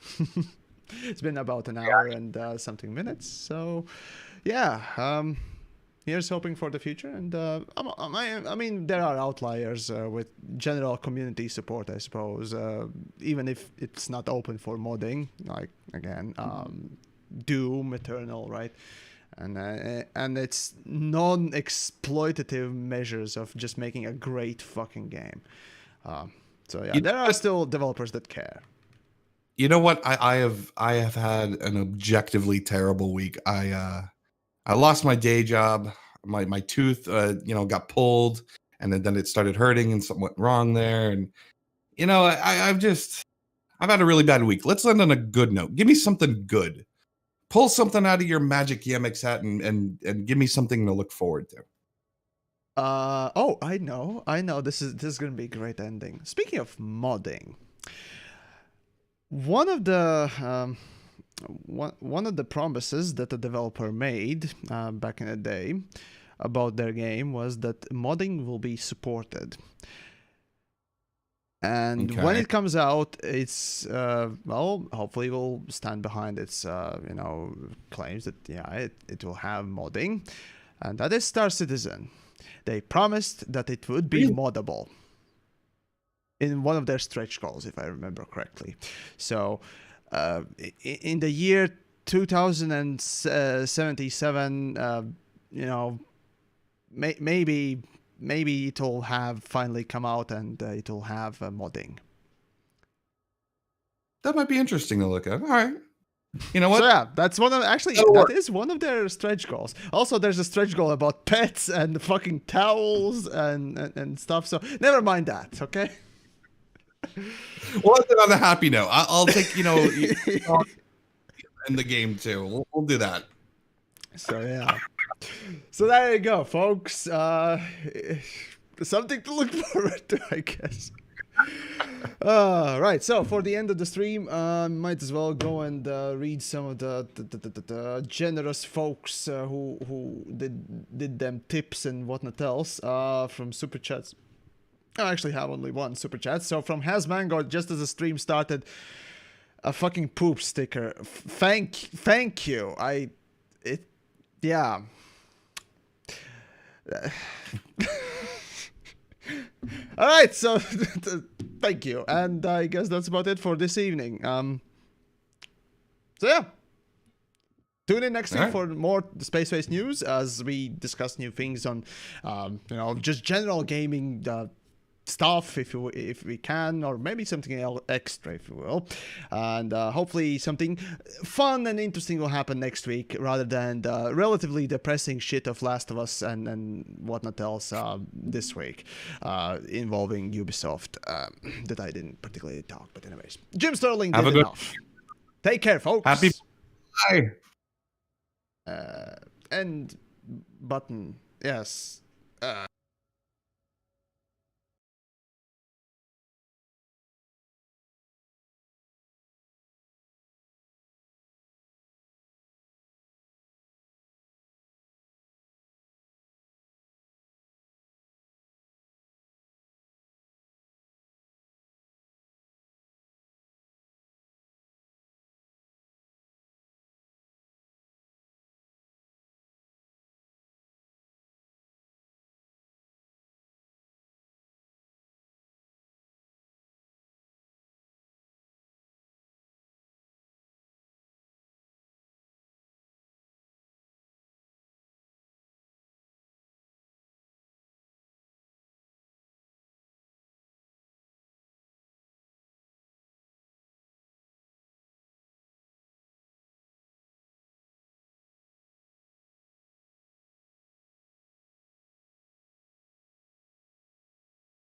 It's been about an hour and something minutes, so yeah. Here's hoping for the future, and I mean, there are outliers with general community support, I suppose, even if it's not open for modding, like, again, Doom Eternal, right? And it's non-exploitative measures of just making a great fucking game. So yeah, there are still developers that care. You know what? I have had an objectively terrible week. I lost my day job. My tooth, got pulled, and then it started hurting, and something went wrong there. And I've had a really bad week. Let's end on a good note. Give me something good. Pull something out of your magic Yamiks hat and give me something to look forward to. Oh, I know. This is gonna be a great ending. Speaking of modding, one of the one of the promises that the developer made back in the day about their game was that modding will be supported. And when it comes out, it's hopefully will stand behind its claims that it will have modding, and that is Star Citizen. They promised that it would be moddable in one of their stretch goals, if I remember correctly. So, in the year 2077, maybe it'll have finally come out and it'll have modding. That might be interesting to look at. All right. You know what? So yeah, that is one of their stretch goals. Also, there's a stretch goal about pets and fucking towels and stuff. So never mind that, okay? Well, on a happy note, I'll take in the game too. We'll do that. So yeah. So there you go, folks. Something to look forward to, I guess. Right, so for the end of the stream, might as well go and read some of the generous folks who did them tips and whatnot else from super chats. I actually have only one super chat. So from Hasmango, just as the stream started, a fucking poop sticker. Thank you. Yeah. All right, so thank you, and I guess that's about it for this evening. So yeah, tune in next week for more Space Race news as we discuss new things on, just general gaming stuff if we can, or maybe something extra if you will, and hopefully something fun and interesting will happen next week rather than the relatively depressing shit of Last of Us and whatnot else this week involving Ubisoft that I didn't particularly talk. But anyways, Jim Sterling did enough. Take care, folks. Happy bye. End button. Yes.